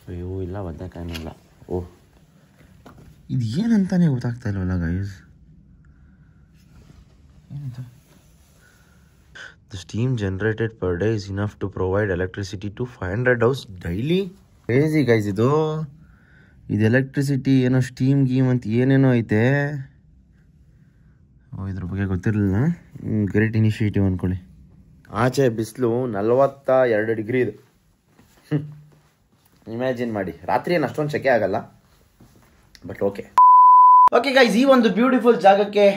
ವ್ಯೂ ಇಲ್ಲ, ಬದನೆಕಾಯಿನಿಲ್ಲ. ಓಹ್, ಇದು ಏನಂತಾನೆ ಗೊತ್ತಾಗ್ತಾ ಇಲ್ವಲ್ಲ ಗೈಸ್. ಏನಂತ? The steam generated per day is enough to provide electricity to 500 houses daily. Crazy guys, ಇದು ಎಲೆಕ್ಟ್ರಿಸಿಟಿ ಏನೋ ಸ್ಟೀಮ್ ಗೀಮ್ ಅಂತ ಏನೇನೋ ಐತೆ. ಇದ್ರ ಬಗ್ಗೆ ಗೊತ್ತಿರಲಿಲ್ಲ. ಗ್ರೇಟ್ ಇನಿಷಿಯೇಟಿವ್ ಅಂದ್ಕೊಳ್ಳಿ. ಆಚೆ ಬಿಸಿಲು 42 ಡಿಗ್ರಿ ಇದು. ಇಮ್ಯಾಜಿನ್ ಮಾಡಿ. ರಾತ್ರಿ ಏನು ಅಷ್ಟೊಂದು ಸೆಕೆ ಆಗಲ್ಲ, ಬಟ್ ಓಕೆ ಗೈಸ್, ಈ ಒಂದು ಬ್ಯೂಟಿಫುಲ್ ಜಾಗಕ್ಕೆ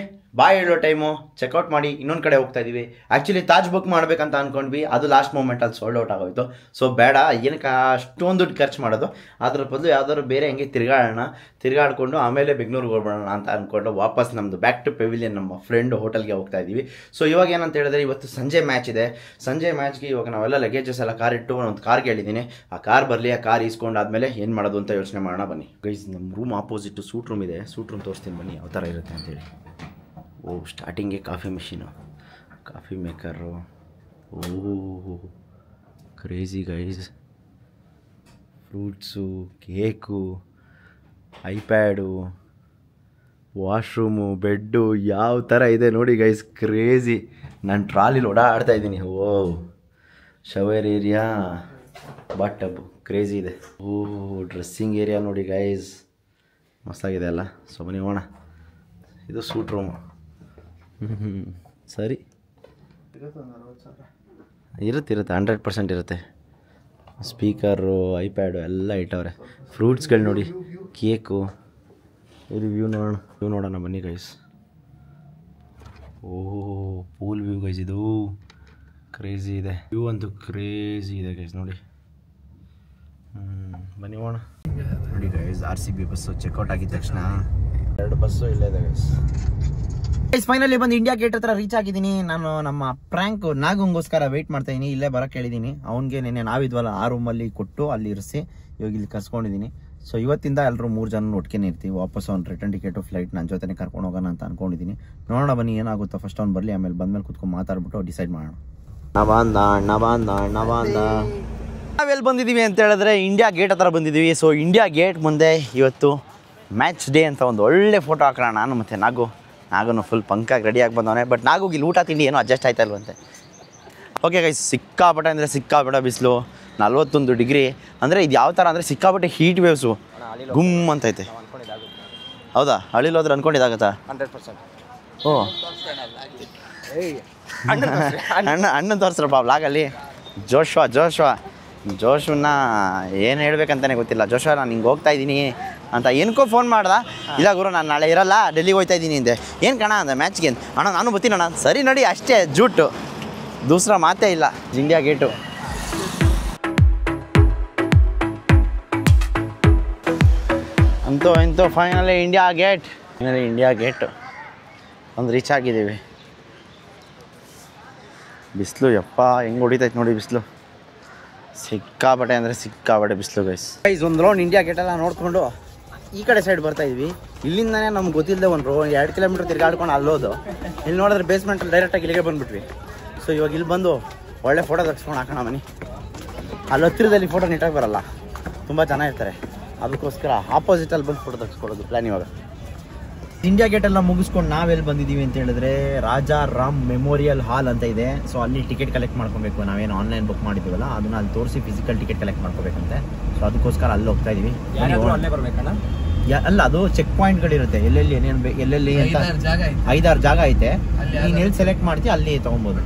ಬಾಯ್ ಹೇಳೋ ಟೈಮು ಚೆಕ್ಔಟ್ ಮಾಡಿ ಇನ್ನೊಂದು ಕಡೆ ಹೋಗ್ತಾ ಇದ್ದೀವಿ. ಆ್ಯಕ್ಚುಲಿ ತಾಜ್ ಬುಕ್ ಮಾಡ್ಬೇಕಂತ ಅಂದ್ಕೊಂಡ್ವಿ. ಅದು ಲಾಸ್ಟ್ ಮೂಮೆಂಟಲ್ಲಿ ಸೋಲ್ಡ್ ಔಟ್ ಆಗೋಯ್ತು. ಸೊ ಬೇಡ, ಏನಕ್ಕೆ ಅಷ್ಟೊಂದು ದುಡ್ಡು ಖರ್ಚು ಮಾಡೋದು, ಅದ್ರ ಬದಲು ಯಾವ್ದಾದ್ರು ಬೇರೆ ಹೆಂಗೆ ತಿರುಗಾಡ್ಕೊಂಡು ಆಮೇಲೆ ಬೆಂಗಳೂರಿಗೆ ಹೋಗ್ಬಿಡೋಣ ಅಂತ ಅಂದ್ಕೊಂಡು ವಾಪಸ್ ನಮ್ಮದು ಬ್ಯಾಕ್ ಟು ಪೆವಿಲಿಯನ್ ನಮ್ಮ ಫ್ರೆಂಡ್ ಹೋಟೆಲ್ಗೆ ಹೋಗ್ತಾ ಇದ್ದೀವಿ. ಸೊ ಇವಾಗ ಏನಂತ ಹೇಳಿದ್ರೆ, ಇವತ್ತು ಸಂಜೆ ಮ್ಯಾಚ್ ಇದೆ. ಸಂಜೆ ಮ್ಯಾಚ್ಗೆ ಇವಾಗ ನಾವೆಲ್ಲ ಲಗೇಜಸ್ ಎಲ್ಲ ಕಾರ್ ಇಟ್ಟು ಒಂದು ಕಾರ್ಗೆ ಹೇಳಿದ್ದೀನಿ. ಆ ಕಾರ್ ಬರಲಿ, ಆ ಕಾರ್ ಈಸ್ಕೊಂಡಾದ್ಮೇಲೆ ಏನು ಮಾಡೋದು ಅಂತ ಯೋಚನೆ ಮಾಡೋಣ. ಬನ್ನಿ ಗೈಸ್, ನಮ್ಮ ರೂಮ್ ಆಪೋಸಿಟ್ಟು ಸೂಟ್ ರೂಮ್ ಇದೆ. ಸೂಟ್ ರೂಮ್ ತೋರಿಸ್ತೀನಿ ಬನ್ನಿ ಯಾವ ಥರ ಇರುತ್ತೆ ಅಂತೇಳಿ. ಓ, ಸ್ಟಾರ್ಟಿಂಗ್ಗೆ ಕಾಫಿ ಮೆಷಿನು, ಕಾಫಿ ಮೇಕರು. ಓ crazy guys. Fruits, cake, iPad, washroom, bed, ಯಾವ ಥರ ಇದೆ ನೋಡಿ ಗೈಸ್. ಕ್ರೇಜಿ. ನಾನು ಟ್ರಾಲಿಲಿ ಓಡಾಡ್ತಾ ಇದ್ದೀನಿ. ಓ, shower area, bathtub, crazy ಇದೆ. ಓ, ಡ್ರೆಸ್ಸಿಂಗ್ ಏರಿಯಾ ನೋಡಿ ಗೈಸ್, ಮಸ್ತಾಗಿದೆ ಅಲ್ಲ. ಸೊ ಬನ್ನಿ ಹೋಗೋಣ. ಇದು ಸೂಟ್ ರೂಮು. ಸರಿ ಇರುತ್ತೆ 100% ಇರುತ್ತೆ. ಸ್ಪೀಕರು, ಐಪ್ಯಾಡು ಎಲ್ಲ ಇಟ್ಟವ್ರೆ. ಫ್ರೂಟ್ಸ್ಗಳು ನೋಡಿ, ಕೇಕು. ಇದು ವ್ಯೂ ನೋಡೋಣ ಬನ್ನಿ ಗೈಸ್. ಓಹ್ ಪೂಲ್ ವ್ಯೂ ಗೈಸ್, ಇದು ಕ್ರೇಜಿ ಇದೆ. ವ್ಯೂ ಅಂತೂ ಕ್ರೇಜಿ ಇದೆ ಗೈಸ್ ನೋಡಿ. ಬನ್ನಿ ಹೋಗೋಣ. ನೋಡಿ ಗೈಸ್, RCB ಬಸ್ಸು ಚೆಕ್ಔಟ್ ಆಗಿದ ತಕ್ಷಣ 2 ಬಸ್ಸು ಇಲ್ಲೇ ಇದೆ ಗೈಸ್. ಫೈನಲಿ ಬಂದು ಇಂಡಿಯಾ ಗೇಟ್ ಹತ್ರ ರೀಚ್ ಆಗಿದ್ದೀನಿ. ನಾನು ನಮ್ಮ ಪ್ರ್ಯಾಂಕ್ ನಾಗಂಗೋಸ್ಕರ ವೆಯ್ಟ್ ಮಾಡ್ತಾ ಇದ್ದೀನಿ. ಇಲ್ಲೇ ಬರೋಕ್ಕೆ ಹೇಳಿದ್ದೀನಿ ಅವ್ನಿಗೆ. ನೆನ್ನೆ ನಾವಿದ್ವಲ್ಲ ಆ ರೂಮಲ್ಲಿ ಕೊಟ್ಟು ಅಲ್ಲಿ ಇರಿಸಿ ಇವಾಗ ಇಲ್ಲಿ ಕರ್ಸ್ಕೊಂಡಿದ್ದೀನಿ. ಸೊ ಇವತ್ತಿಂದ ಎಲ್ಲರೂ 3 ಜನ ಒಟ್ಟಿಗೆ ಇರ್ತೀವಿ. ವಾಪಸ್ ಅವ್ನು ರಿಟರ್ನ್ ಟಿಕೆಟು ಫ್ಲೈಟ್ ನನ್ನ ಜೊತೆ ಕರ್ಕೊಂಡು ಹೋಗೋಣ ಅಂತ ಅನ್ಕೊಂಡಿದ್ದೀನಿ. ನೋಡೋಣ ಬನ್ನಿ ಏನಾಗುತ್ತೋ. ಫಸ್ಟ್ ಅವ್ನು ಬರಲಿ, ಆಮೇಲೆ ಬಂದ್ಮೇಲೆ ಕುತ್ಕೊಂಡು ಮಾತಾಡ್ಬಿಟ್ಟು ಡಿಸೈಡ್ ಮಾಡೋಣ. ನಾವೆಲ್ಲಿ ಬಂದಿದ್ದೀವಿ ಅಂತ ಹೇಳಿದ್ರೆ ಇಂಡಿಯಾ ಗೇಟ್ ಹತ್ರ ಬಂದಿದ್ದೀವಿ. ಸೊ ಇಂಡಿಯಾ ಗೇಟ್ ಮುಂದೆ ಇವತ್ತು ಮ್ಯಾಚ್ ಡೇ ಅಂತ ಒಂದು ಒಳ್ಳೆ ಫೋಟೋ ಹಾಕೋಣ. ನಾನು ಮತ್ತು ನಾಗು ಫುಲ್ ಪಂಕಾಗಿ ರೆಡಿಯಾಗಿ ಬಂದವನೆ. ಬಟ್ ನಾಗುಗೆ ಇಲ್ಲಿ ಊಟ ತಿಂಡಿ ಏನೋ ಅಡ್ಜಸ್ಟ್ ಆಯ್ತಾ ಇಲ್ವಂತೆ. ಓಕೆ ಗೈಸ್, ಸಿಕ್ಕಾಪಟ್ಟೆ ಅಂದರೆ ಸಿಕ್ಕಾಪಟ್ಟೆ ಬಿಸಿಲು, 41 ಡಿಗ್ರಿ. ಅಂದರೆ ಇದು ಯಾವ ಥರ ಅಂದರೆ ಸಿಕ್ಕಾಪಟ್ಟೆ ಹೀಟ್ ವೇವ್ಸು ಗುಮ್ ಅಂತೈತೆ. ಹೌದಾ? ಹಳ್ಳಿಲಿ ಹೋದ್ರೆ ಅಂದ್ಕೊಂಡಿದ್ದಾಗತ್ತಾ? 100%. ಓ ಅಣ್ಣನ ತೋರಿಸ್ರಪ್ಪ ಬ್ಲಾಗಲ್ಲಿ. ಜೋಶ್ವನ್ನ ಏನು ಹೇಳ್ಬೇಕಂತಲೇ ಗೊತ್ತಿಲ್ಲ. ಜೋಶ್ವ ನಾನು ಹಿಂಗೆ ಹೋಗ್ತಾ ಇದ್ದೀನಿ ಅಂತ ಏನಕ್ಕೋ ಫೋನ್ ಮಾಡ್ದೆ. ಇಲ್ಲ ಗುರು ನಾನು ನಾಳೆ ಇರಲ್ಲ, ಡೆಲ್ಲಿಗೆ ಹೋಗ್ತಾ ಇದ್ದೀನಿ ಅಂದೆ. ಏನು ಕಣ ಅಂದೆ ಮ್ಯಾಚ್ಗೆ. ಅಣ್ಣ ನಾನು ಬರ್ತೀನಿ ಅಣ್ಣ. ಸರಿ ನೋಡಿ, ಅಷ್ಟೇ ಜೂಟು, ದೂಸರ ಮಾತೇ ಇಲ್ಲ. ಇಂಡಿಯಾ ಗೇಟು ಅಂತೂ ಫೈನಲಿ ಇಂಡಿಯಾ ಗೇಟು ಒಂದು ರೀಚ್ ಆಗಿದ್ದೀವಿ. ಬಿಸಿಲು ಯಪ್ಪ ಹೆಂಗೆ ಹೊಡಿತೈತೆ ನೋಡಿ ಬಿಸಿಲು. ಸಿಕ್ಕಾಪಟ್ಟೆ ಅಂದರೆ ಸಿಕ್ಕಾಪಟ್ಟೆ ಬಿಸಿಲು ಗೈಸ್. ಒಂದು ರೌಂಡ್ ಇಂಡಿಯಾ ಗೇಟೆಲ್ಲ ನೋಡಿಕೊಂಡು ಈ ಕಡೆ ಸೈಡ್ ಬರ್ತಾ ಇದ್ವಿ. ಇಲ್ಲಿಂದನೇ ನಮ್ಗೆ ಗೊತ್ತಿಲ್ಲದೆ 2 ಕಿಲೋಮೀಟ್ರ್ ತಿರ್ಗಾಡ್ಕೊಂಡು ಅಲ್ಲೋದು. ಇಲ್ಲಿ ನೋಡಿದ್ರೆ ಬೇಸ್ಮೆಂಟಲ್ಲಿ ಡೈರೆಕ್ಟಾಗಿ ಇಲ್ಲಿಗೆ ಬಂದುಬಿಟ್ವಿ. ಸೊ ಇವಾಗ ಇಲ್ಲಿ ಬಂದು ಒಳ್ಳೆ ಫೋಟೋ ತೆಗೆಸ್ಕೊಂಡು ಹಾಕೋಣ ಬನ್ನಿ. ಅಲ್ಲಿ ಹತ್ತಿರದಲ್ಲಿ ಫೋಟೋ ನೀಟಾಗಿ ಬರಲ್ಲ, ತುಂಬ ಚೆನ್ನಾಗಿರ್ತಾರೆ. ಅದಕ್ಕೋಸ್ಕರ ಆಪೋಸಿಟಲ್ಲಿ ಬಂದು ಫೋಟೋ ತೆಗೆಸ್ಕೊಳ್ಳೋದು ಪ್ಲ್ಯಾನ್ ಇವಾಗ. ಇಂಡಿಯಾ ಗೇಟೆಲ್ಲ ಮುಗಿಸ್ಕೊಂಡು ನಾವೆಲ್ಲಿ ಬಂದಿದ್ದೀವಿ ಅಂತ ಹೇಳಿದ್ರೆ ರಾಜಾ ರಾಮ್ ಮೆಮೋರಿಯಲ್ ಹಾಲ್ ಅಂತ ಇದೆ. ಸೊ ಅಲ್ಲಿ ಟಿಕೆಟ್ ಕಲೆಕ್ಟ್ ಮಾಡ್ಕೊಬೇಕು. ನಾವೇನು ಆನ್ಲೈನ್ ಬುಕ್ ಮಾಡಿದ್ದೀವಲ್ಲ ಅದನ್ನ ಅಲ್ಲಿ ತೋರಿಸಿ ಫಿಸಿಕಲ್ ಟಿಕೆಟ್ ಕಲೆಕ್ಟ್ ಮಾಡ್ಕೋಬೇಕಂತೆ. ಸೊ ಅದಕ್ಕೋಸ್ಕರ ಅಲ್ಲಿ ಹೋಗ್ತಾ ಇದೀವಿ. ಅಲ್ಲ, ಅದು ಚೆಕ್ ಪಾಯಿಂಟ್ಗಳಿರುತ್ತೆ. ಎಲ್ಲೆಲ್ಲಿ ಎಲ್ಲೆಲ್ಲಿ ಅಂತ 5-6 ಜಾಗ ಐತೆ. ನೀನು ಎಲ್ಲಿ ಸೆಲೆಕ್ಟ್ ಮಾಡ್ತೀವಿ ಅಲ್ಲಿ ತೊಗೊಬೋದು.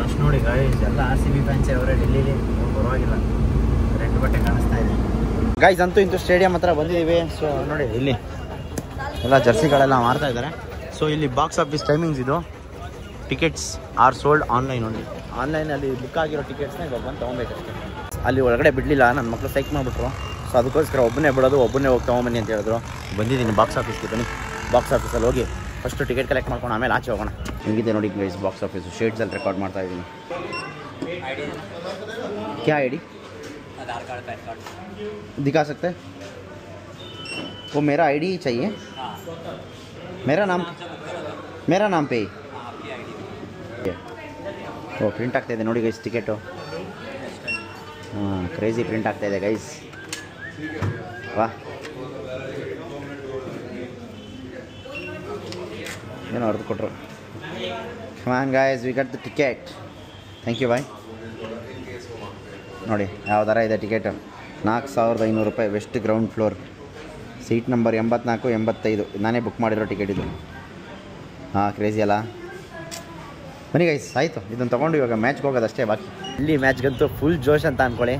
ಅಷ್ಟು ನೋಡಿ ಗೈಸ್, ಎಲ್ಲ RCB ಫ್ಯಾನ್ಸ್ ಅವರೇ ಡೆಲ್ಲಿಲಿ. ಪರವಾಗಿಲ್ಲ, ರೆಡ್ ಬಟ್ಟೆ ಕಾಣಿಸ್ತಾ ಇದೆ ಗೈಸ್. ಅಂತೂ ಇಂತೂ ಸ್ಟೇಡಿಯಂ ಹತ್ರ ಬಂದಿದ್ದೀವಿ. ಸೊ ನೋಡಿ ಇಲ್ಲಿ ಎಲ್ಲ ಜರ್ಸಿಗಳೆಲ್ಲ ಮಾರ್ತಾ ಇದ್ದಾರೆ. ಸೊ ಇಲ್ಲಿ ಬಾಕ್ಸ್ ಆಫೀಸ್ ಟೈಮಿಂಗ್ಸ್ ಇದು. Tickets R sold online only. ಆನ್ಲೈನಲ್ಲಿ ಬುಕ್ ಆಗಿರೋ ಟಿಕೆಟ್ಸ್ನ ಇವಾಗ ಬಂದು ತೊಗೊಬೇಕಷ್ಟೇ. ಅಲ್ಲಿ ಒಳಗಡೆ ಬಿಡಲಿಲ್ಲ, ನನ್ನ ಮಕ್ಕಳು ಸೈಕ್ ಮಾಡಿಬಿಟ್ರು. ಸೊ ಅದಕ್ಕೋಸ್ಕರ ಒಬ್ಬನೇ ಬಿಡೋದು, ಒಬ್ಬನೇ ಹೋಗಿ ತೊಗೊಂಬನ್ನಿ ಅಂತ ಹೇಳಿದ್ರು. ಬಂದಿದ್ದೀನಿ ಬಾಕ್ಸ್ ಆಫೀಸ್ಗೆ. ಬನ್ನಿ, ಬಾಕ್ಸ್ ಆಫೀಸಲ್ಲಿ ಹೋಗಿ ಫಸ್ಟು ಟಿಕೆಟ್ ಕಲೆಕ್ಟ್ ಮಾಡ್ಕೊಂಡು ಆಮೇಲೆ ಆಚೆ ಹೋಗೋಣ. ಹಿಂಗಿದೆ ನೋಡಿ ಗೈಸ್ ಬಾಕ್ಸ್ ಆಫೀಸು. ಶೇಡ್ಸಲ್ಲಿ ರೆಕಾರ್ಡ್ ಮಾಡ್ತಾ ಇದ್ದೀನಿ. क्या ID? आधार कार्ड, पैन कार्ड दिखा सकते हैं? वो मेरा ID ही चाहिए. हाँ, मेरा नाम पे ही. आपकी ID ಓ ಪ್ರಿಂಟ್ ಆಗ್ತಾಯಿದೆ ನೋಡಿ ಗೈಸ್ ಟಿಕೆಟು. ಹಾಂ, ಕ್ರೇಜಿ ಪ್ರಿಂಟ್ ಆಗ್ತಾಯಿದೆ ಗೈಸ್. ವಾ, ಏನೋ ಹೊಡೆದು ಕೊಟ್ಟರು. Come on guys, we got the ticket. Thank you boy. ನೋಡಿ ಯಾವ ಥರ ಇದೆ ಟಿಕೆಟು. 4500 ರೂಪಾಯಿ. West ground floor, seat number 84, 85. ನಾನೇ ಬುಕ್ ಮಾಡಿರೋ ಟಿಕೆಟ್ ಇದು. ಹಾಂ, ಕ್ರೇಜಿ ಅಲ್ಲ. ಬನ್ನಿ ಗೈಸ್, ಆಯಿತು. ಇದನ್ನು ತೊಗೊಂಡು ಇವಾಗ ಮ್ಯಾಚ್ಗೆ ಹೋಗೋದು ಅಷ್ಟೇ ಬಾಕಿ. ಇಲ್ಲಿ ಮ್ಯಾಚ್ಗಂತೂ ಫುಲ್ ಜೋಶ್ ಅಂತ ಅಂದ್ಕೊಳ್ಳಿ.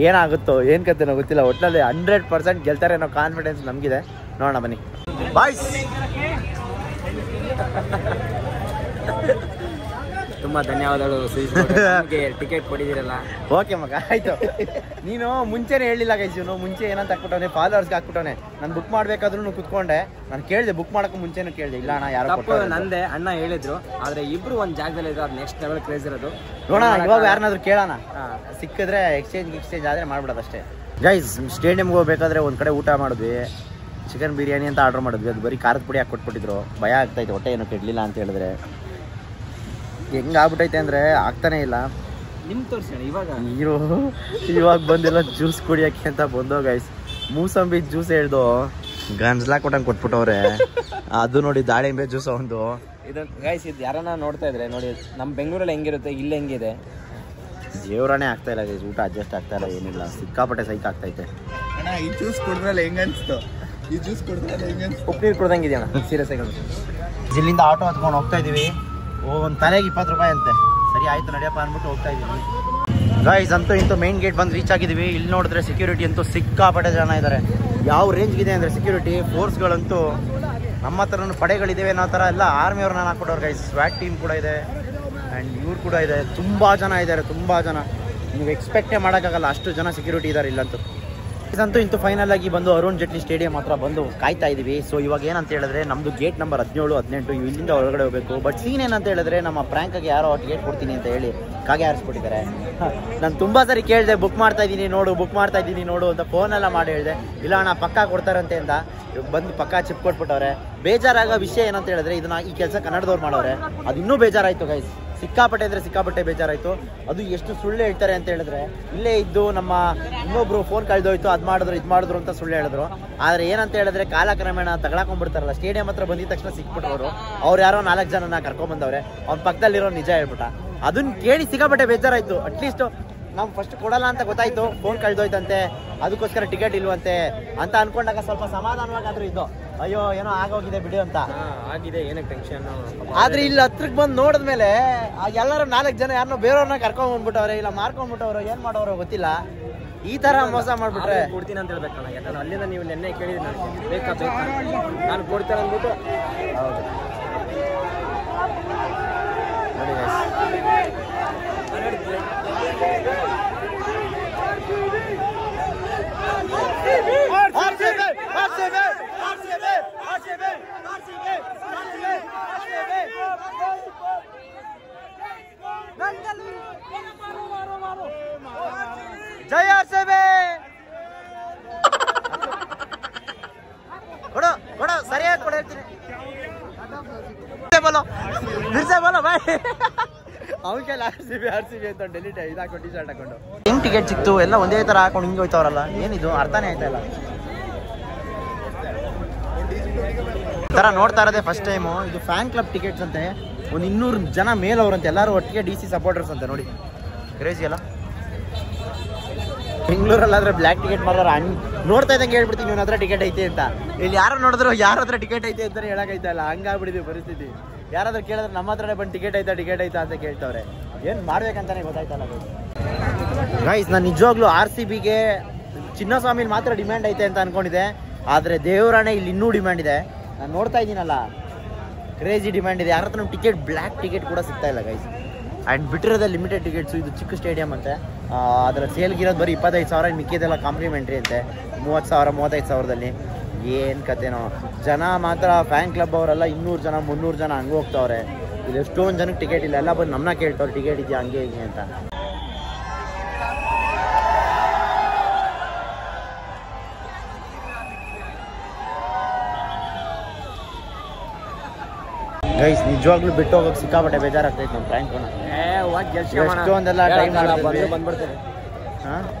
ಏನಾಗುತ್ತೋ ಏನು ಕತೆನೋ ಗೊತ್ತಿಲ್ಲ. ಒಟ್ಟಿನಲ್ಲಿ 100% ಗೆಲ್ತಾರೆ ಅನ್ನೋ ಕಾನ್ಫಿಡೆನ್ಸ್ ನಮಗಿದೆ. ನೋಡೋಣ ಬನ್ನಿ ಬಾಯ್ಸ್. ತುಂಬ ಧನ್ಯವಾದಗಳು ಟಿಕೆಟ್ ಕೊಟ್ಟಿದ್ದೀರಲ್ಲ. ಓಕೆ ಮಗ, ಆಯಿತು. ನೀನು ಮುಂಚೆನೇ ಹೇಳಿಲ್ಲ ಗೈಸ್. ಇವನು ಮುಂಚೆ ಏನಂತ ಹಾಕ್ಬಿಟ್ಟವನೆ, ಫಾಲೋವರ್ಸ್ಗೆ ಹಾಕ್ಬಿಟ್ಟವನೆ. ನಾನು ಬುಕ್ ಮಾಡಬೇಕಾದ್ರೂ ಕುತ್ಕೊಂಡೆ. ನಾನು ಕೇಳಿದೆ, ಬುಕ್ ಮಾಡೋಕ್ಕೂ ಮುಂಚೆನೂ ಕೇಳಿದೆ. ಇಲ್ಲ ಅಣ್ಣ ಯಾರು ನಂದೆ ಅಣ್ಣ ಹೇಳಿದ್ರು. ಆದರೆ ಇಬ್ಬರು ಒಂದು ಜಾಗದಲ್ಲಿ ಇದ್ರು. ಅದು ನೆಕ್ಸ್ಟ್ ಲೆವೆಲ್ ಕ್ರೇಜ್ ಇರೋದು. ನೋಡೋಣ ಇವಾಗ ಯಾರನ್ನಾದ್ರೂ ಕೇಳೋಣ. ಸಿಕ್ಕಿದ್ರೆ ಎಕ್ಸ್ಚೇಂಜ್ ಆದರೆ ಮಾಡ್ಬಿಡೋದು ಅಷ್ಟೇ ಗೈಸ್. ಸ್ಟೇಡಿಯಮ್ಗೆ ಹೋಗ್ಬೇಕಾದ್ರೆ ಒಂದು ಕಡೆ ಊಟ ಮಾಡಿದ್ವಿ. ಚಿಕನ್ ಬಿರಿಯಾನಿ ಅಂತ ಆರ್ಡ್ರ್ ಮಾಡಿದ್ವಿ. ಅದು ಬರೀ ಖಾರದ ಪುಡಿ ಹಾಕಿ ಕೊಟ್ಬಿಟ್ಟಿದ್ರು. ಭಯ ಆಗ್ತಾಯಿತ್ತು, ಹೊಟ್ಟೆ ಏನೋ ಕೆಡಲಿಲ್ಲ ಅಂತ ಹೇಳಿದ್ರೆ. ಹೆಂಗೆ ಆಗ್ಬಿಟ್ಟೈತೆ ಅಂದರೆ ಆಗ್ತಾನೇ ಇಲ್ಲ. ನಿಮ್ಮ ತೋರಿಸೋಣ ಇವಾಗ ಬಂದಿಲ್ಲ ಜ್ಯೂಸ್ ಕುಡಿಯೋಕ್ಕೆ ಅಂತ ಬಂದೋ ಗೈಸ್. ಮೂಸಂಬಿ ಜ್ಯೂಸ್ ಹೇಳ್ದು ಗನ್ಸ್ಲಾ ಕೊಟ್ಟಂಗೆ ಕೊಟ್ಬಿಟ್ಟವ್ರೆ. ಅದು ನೋಡಿ ದಾಳಿಂಬೆ ಜ್ಯೂಸ್ ಒಂದು. ಇದು ಗೈಸ್, ಇದು ಯಾರನ್ನ ನೋಡ್ತಾ ಇದ್ರೆ ನೋಡಿ, ನಮ್ಮ ಬೆಂಗಳೂರಲ್ಲಿ ಹೆಂಗಿರುತ್ತೆ ಇಲ್ಲಿ ಹೆಂಗಿದೆ. ದೇವ್ರನೇ ಆಗ್ತಾ ಇಲ್ಲ ಗೈಸ್. ಊಟ ಅಡ್ಜಸ್ಟ್ ಆಗ್ತಾ ಇಲ್ಲ, ಏನಿಲ್ಲ. ಸಿಕ್ಕಾಪಟ್ಟೆ ಸೈಕ್ ಆಗ್ತೈತೆ. ಅಣ್ಣ ಈ ಜ್ಯೂಸ್ ಕುಡಿದ್ರಲ್ಲ ಹೆಂಗ ಅನ್ಸ್ತು? ಉಪ್ಪು ನೀರು ಕುಡ್ದಂಗೆ ಇದೆಯಣ್ಣ ಸೀರಿಯಸ್ ಆಗಿ. ಇಲ್ಲಿಂದ ಆಟೋ ಹತ್ಕೊಂಡು ಹೋಗ್ತಾ ಇದೀವಿ. ಒಂದು ತಲೆಗೆ 20 ರೂಪಾಯಿ ಅಂತೆ. ಸರಿ ಆಯ್ತು ನಡಿಯಪ್ಪ ಅಂದ್ಬಿಟ್ಟು ಹೋಗ್ತಾ ಇದೀವಿ. ಗೈಸ್ ಅಂತೂ ಇಂತೂ ಮೇನ್ ಗೇಟ್ ಬಂದು ರೀಚ್ ಆಗಿದ್ದೀವಿ. ಇಲ್ಲಿ ನೋಡಿದ್ರೆ ಸೆಕ್ಯೂರಿಟಿ ಅಂತೂ ಸಿಕ್ಕಾಪಟ್ಟೆ ಜನ ಇದ್ದಾರೆ. ಯಾವ ರೇಂಜ್ಗಿದೆ ಅಂದರೆ ಸೆಕ್ಯೂರಿಟಿ ಫೋರ್ಸ್ಗಳಂತೂ ನಮ್ಮ ಹತ್ರನೂ ಪಡೆಗಳಿದ್ದೇವೆ ಅನ್ನೋ ಥರ ಎಲ್ಲ ಆರ್ಮಿಯವ್ರನ್ನ ಹಾಕ್ಬಿಟ್ಟವ್ರು ಗೈಸ್. ಸ್ವಾಟ್ ಟೀಮ್ ಕೂಡ ಇದೆ ಆ್ಯಂಡ್ ಇವ್ರು ಕೂಡ ಇದೆ. ತುಂಬ ಜನ ಇದ್ದಾರೆ, ತುಂಬ ಜನ. ನೀವು ಎಕ್ಸ್ಪೆಕ್ಟೇ ಮಾಡೋಕ್ಕಾಗಲ್ಲ ಅಷ್ಟು ಜನ ಸೆಕ್ಯೂರಿಟಿ ಇದ್ದಾರೆ ಇಲ್ಲಂತೂ. ಇದಂತೂ ಇಂತೂ ಫೈನಲ್ ಆಗಿ ಬಂದು ಅರುಣ್ ಜೇಟ್ಲಿ ಸ್ಟೇಡಿಯಂ ಹತ್ರ ಬಂದು ಕಾಯ್ತಾ ಇದ್ದೀವಿ. ಸೊ ಇವಾಗ ಏನಂತ ಹೇಳಿದ್ರೆ ನಮ್ಮದು ಗೇಟ್ ನಂಬರ್ 17, 18 ಇಲ್ಲಿಂದ ಹೊರಗಡೆ ಹೋಗಬೇಕು. ಬಟ್ ಸೀನ್ ಏನಂತ ಹೇಳಿದ್ರೆ ನಮ್ಮ ಪ್ರ್ಯಾಂಕಾಗಿ ಯಾರೋ ಟಿಕೆಟ್ ಕೊಡ್ತೀನಿ ಅಂತ ಹೇಳಿ ಕಾಗೆ ಹಾರಿಸ್ಬಿಟ್ಟಿದ್ದಾರೆ. ನಾನು ತುಂಬ ಸರಿ ಕೇಳಿದೆ ಬುಕ್ ಮಾಡ್ತಾ ಇದ್ದೀನಿ ನೋಡು ಅಂತ ಫೋನೆಲ್ಲ ಮಾಡಿ ಹೇಳಿದೆ. ಇಲ್ಲ ಅಣ್ಣ ಪಕ್ಕಾ ಕೊಡ್ತಾರಂತೆ ಅಂತ ಬಂದು ಪಕ್ಕಾ ಚಿಪ್ ಕೊಟ್ಬಿಟ್ಟವ್ರೆ. ಬೇಜಾರಾಗೋ ವಿಷಯ ಏನಂತ ಹೇಳಿದ್ರೆ ಇದನ್ನ ಈ ಕೆಲಸ ಕನ್ನಡದವ್ರು ಮಾಡೋರೆ. ಅದು ಇನ್ನೂ ಬೇಜಾರಾಯಿತು ಗೈಸ್. ಸಿಕ್ಕಾಪಟ್ಟೆ ಅಂದರೆ ಸಿಕ್ಕಾಪಟ್ಟೆ ಬೇಜಾರಾಯಿತು. ಅದು ಎಷ್ಟು ಸುಳ್ಳು ಹೇಳ್ತಾರೆ ಅಂತ ಹೇಳಿದ್ರೆ ಇಲ್ಲೇ ಇದ್ದು ನಮ್ಮ ಇನ್ನೊಬ್ರು ಫೋನ್ ಕಳೆದೋಯ್ತು, ಅದು ಮಾಡಿದ್ರು ಅಂತ ಸುಳ್ಳು ಹೇಳಿದ್ರು. ಆದರೆ ಏನಂತ ಹೇಳಿದ್ರೆ ಕಾಲಕ್ರಮೇಣ ತಗೊಳಕೊಂಡ್ಬಿಡ್ತಾರಲ್ಲ, ಸ್ಟೇಡಿಯಂ ಹತ್ರ ಬಂದಿದ ತಕ್ಷಣ ಸಿಕ್ಬಿಟ್ರು. ಅವ್ರು ಯಾರೋ 4 ಜನನ ಕರ್ಕೊಂಡ್ಬಂದವ್ರೆ. ಅವ್ನ ಪಕ್ಕದಲ್ಲಿರೋ ನಿಜ ಹೇಳ್ಬಿಟ್ಟ. ಅದನ್ನ ಕೇಳಿ ಸಿಕ್ಕಾಪಟ್ಟೆ ಬೇಜಾರಾಯಿತು. ಅಟ್ಲೀಸ್ಟ್ ನಾವು ಫಸ್ಟ್ ಕೊಡಲ್ಲ ಅಂತ ಗೊತ್ತಾಯ್ತು, ಫೋನ್ ಕಳೆದೋಯ್ತಂತೆ, ಅದಕ್ಕೋಸ್ಕರ ಟಿಕೆಟ್ ಇಲ್ವಂತೆ ಅಂತ ಅನ್ಕೊಂಡಾಗ ಸ್ವಲ್ಪ ಸಮಾಧಾನವಾಗಾದ್ರೂ ಇದ್ದು, ಅಯ್ಯೋ ಏನೋ ಆಗೋಗಿದೆ ಬಿಡಿ ಅಂತ ಆಗಿದೆ, ಏನಕ್ಕೆ ಟೆನ್ಷನ್. ಆದ್ರೆ ಇಲ್ಲಿ ಹತ್ರಕ್ಕೆ ಬಂದು ನೋಡಿದ್ಮೇಲೆ ಎಲ್ಲರೂ 4 ಜನ ಯಾರನ್ನೋ ಬೇರೆಯವ್ರನ್ನ ಕರ್ಕೊಂಡ್ ಬಂದ್ಬಿಟ್ಟವ್ರೆ, ಇಲ್ಲ ಮಾರ್ಕೊಂಡ್ಬಿಟ್ಟವ್ರು, ಏನ್ ಮಾಡೋರು ಗೊತ್ತಿಲ್ಲ. ಈ ತರ ಮೋಸ ಮಾಡ್ಬಿಟ್ರೆ ಕೊಡ್ತೀನಿ ಅಂತ ಹೇಳ್ಬೇಕಲ್ಲ. ಯಾಕಂದ್ರೆ ಅಲ್ಲಿಂದ ನೀವು ನೆನ್ನೆ ಕೇಳಿದ್ರಿ ನನಗೆ ಬೇಕಾ ನಾನು ಕೊಡ್ತೇನೆ ಅಂದ್ಬಿಟ್ಟು. ಹೌದು ಜೈ ಆರ್ಸಿಬಿ. ಕೊಡು ಸರಿಯಾಗಿ ಕೊಡು ಹೇಳ್ತೀನಿ. ಬೋಲೋ ಬಾಯ್. ಅವ್ನ ಕೈಲಿ ಆರ್ಸಿಬಿ ಅಂತ ಡೆಲಿಟ್ ಇದಾಕೊಂಡು ಟಿ ಶರ್ಟ್ ಹಾಕೊಂಡು ಹೆಂಗ್ ಟಿಕೆಟ್ ಸಿಕ್ತು ಎಲ್ಲ ಒಂದೇ ತರ ಹಾಕೊಂಡು ಹಿಂಗೆ ಹೋಯ್ತವ್ರಲ್ಲ, ಏನಿದು ಅರ್ಥನೇ ಆಯ್ತಾ ಇಲ್ಲ. ತರ ನೋಡ್ತಾ ಇರೋದೇ ಫಸ್ಟ್ ಟೈಮು. ಇದು ಫ್ಯಾನ್ ಕ್ಲಬ್ ಟಿಕೆಟ್ಸ್ ಅಂತೆ. ಒಂದು 200 ಜನ ಮೇಲವ್ರಂತೆ, ಎಲ್ಲರೂ ಒಟ್ಟಿಗೆ DC ಸಪೋರ್ಟರ್ಸ್ ಅಂತ. ನೋಡಿ ಕ್ರೇಜಿ ಅಲ್ಲ. ಬೆಂಗಳೂರಲ್ಲಾದ್ರೆ ಬ್ಲ್ಯಾಕ್ ಟಿಕೆಟ್ ಮಾರೋರು ನೋಡ್ತಾ ಇದ್ದಂಗೆ ಹೇಳ್ಬಿಡ್ತೀನಿ ಇವನ ಹತ್ರ ಟಿಕೆಟ್ ಐತೆ ಅಂತ. ಇಲ್ಲಿ ಯಾರು ನೋಡಿದ್ರು ಯಾರ ಹತ್ರ ಟಿಕೆಟ್ ಐತೆ ಅಂತಾನೆ ಹೇಳಕ್ಕಾಯ್ತಾ ಇಲ್ಲ, ಹಂಗಾಗ್ಬಿಟ್ಟಿದೆ ಪರಿಸ್ಥಿತಿ. ಯಾರಾದ್ರೂ ಕೇಳಿದ್ರೆ ನಮ್ಮ ಹತ್ರನೇ ಬಂದು ಟಿಕೆಟ್ ಐತಾ ಅಂತ ಕೇಳ್ತವ್ರೆ. ಏನು ಮಾಡ್ಬೇಕಂತಾನೆ ಗೊತ್ತಾಯ್ತಲ್ಲ ಗೈಸ್. ನಾನು ನಿಜವಾಗ್ಲೂ RCBಗೆ ಚಿನ್ನಸ್ವಾಮಿಲಿ ಮಾತ್ರ ಡಿಮ್ಯಾಂಡ್ ಐತೆ ಅಂತ ಅನ್ಕೊಂಡಿದ್ದೆ. ಆದರೆ ದೇವರಾಣೆ ಇಲ್ಲಿ ಇನ್ನೂ ಡಿಮ್ಯಾಂಡ್ ಇದೆ. ನಾನು ನೋಡ್ತಾ ಇದ್ದೀನಲ್ಲ, ಕ್ರೇಜಿ ಡಿಮ್ಯಾಂಡ್ ಇದೆ. ಯಾರ ಹತ್ರ ಟಿಕೆಟ್ ಬ್ಲ್ಯಾಕ್ ಟಿಕೆಟ್ ಕೂಡ ಸಿಗ್ತಾ ಇಲ್ಲ ಗೈಸ್. ಆ್ಯಂಡ್ ಬಿಟ್ಟಿರೋದೇ ಲಿಮಿಟೆಡ್ ಟಿಕೆಟ್ಸು. ಇದು ಚಿಕ್ಕ ಸ್ಟೇಡಿಯಂ ಅಂತೆ. ಅದರ ಸೇಲ್ಗಿರೋದು ಬರೀ 25,000, ಮಿಕ್ಕಿದೆಲ್ಲ ಕಾಂಪ್ಲಿಮೆಂಟ್ರಿ ಅಂತೆ 30,000 35,000ದಲ್ಲಿ. ಏನು ಕತೆನೋ. ಜನ ಮಾತ್ರ ಫ್ಯಾನ್ ಕ್ಲಬ್ ಅವರೆಲ್ಲ 200 ಜನ 300 ಜನ ಹಂಗೆ ಹೋಗ್ತಾವ್ರೆ. ಇಲ್ಲಿ ಎಷ್ಟೊಂದು ಜನಕ್ಕೆ ಟಿಕೆಟ್ ಇಲ್ಲ. ಎಲ್ಲ ಬಂದು ನಮ್ಮನ್ನ ಕೇಳ್ತವ್ರೆ ಟಿಕೆಟ್ ಇದೆಯಾ ಹಂಗೆ ಹೀಗೆ ಅಂತ. ಗೈಸ್ ನಿಜವಾಗ್ಲೂ ಬಿಟ್ಟು ಹೋಗೋಕೆ ಸಿಕ್ಕಾಪಟ್ಟೆ ಬೇಜಾರಾಗ್ತೈತೆ ನಮ್ಮ ಫ್ರ್ಯಾಂಕ್ನ. ಎಷ್ಟೊಂದೆಲ್ಲ ಟ್ರೈ ಮಾಡಿದ್ವಿ.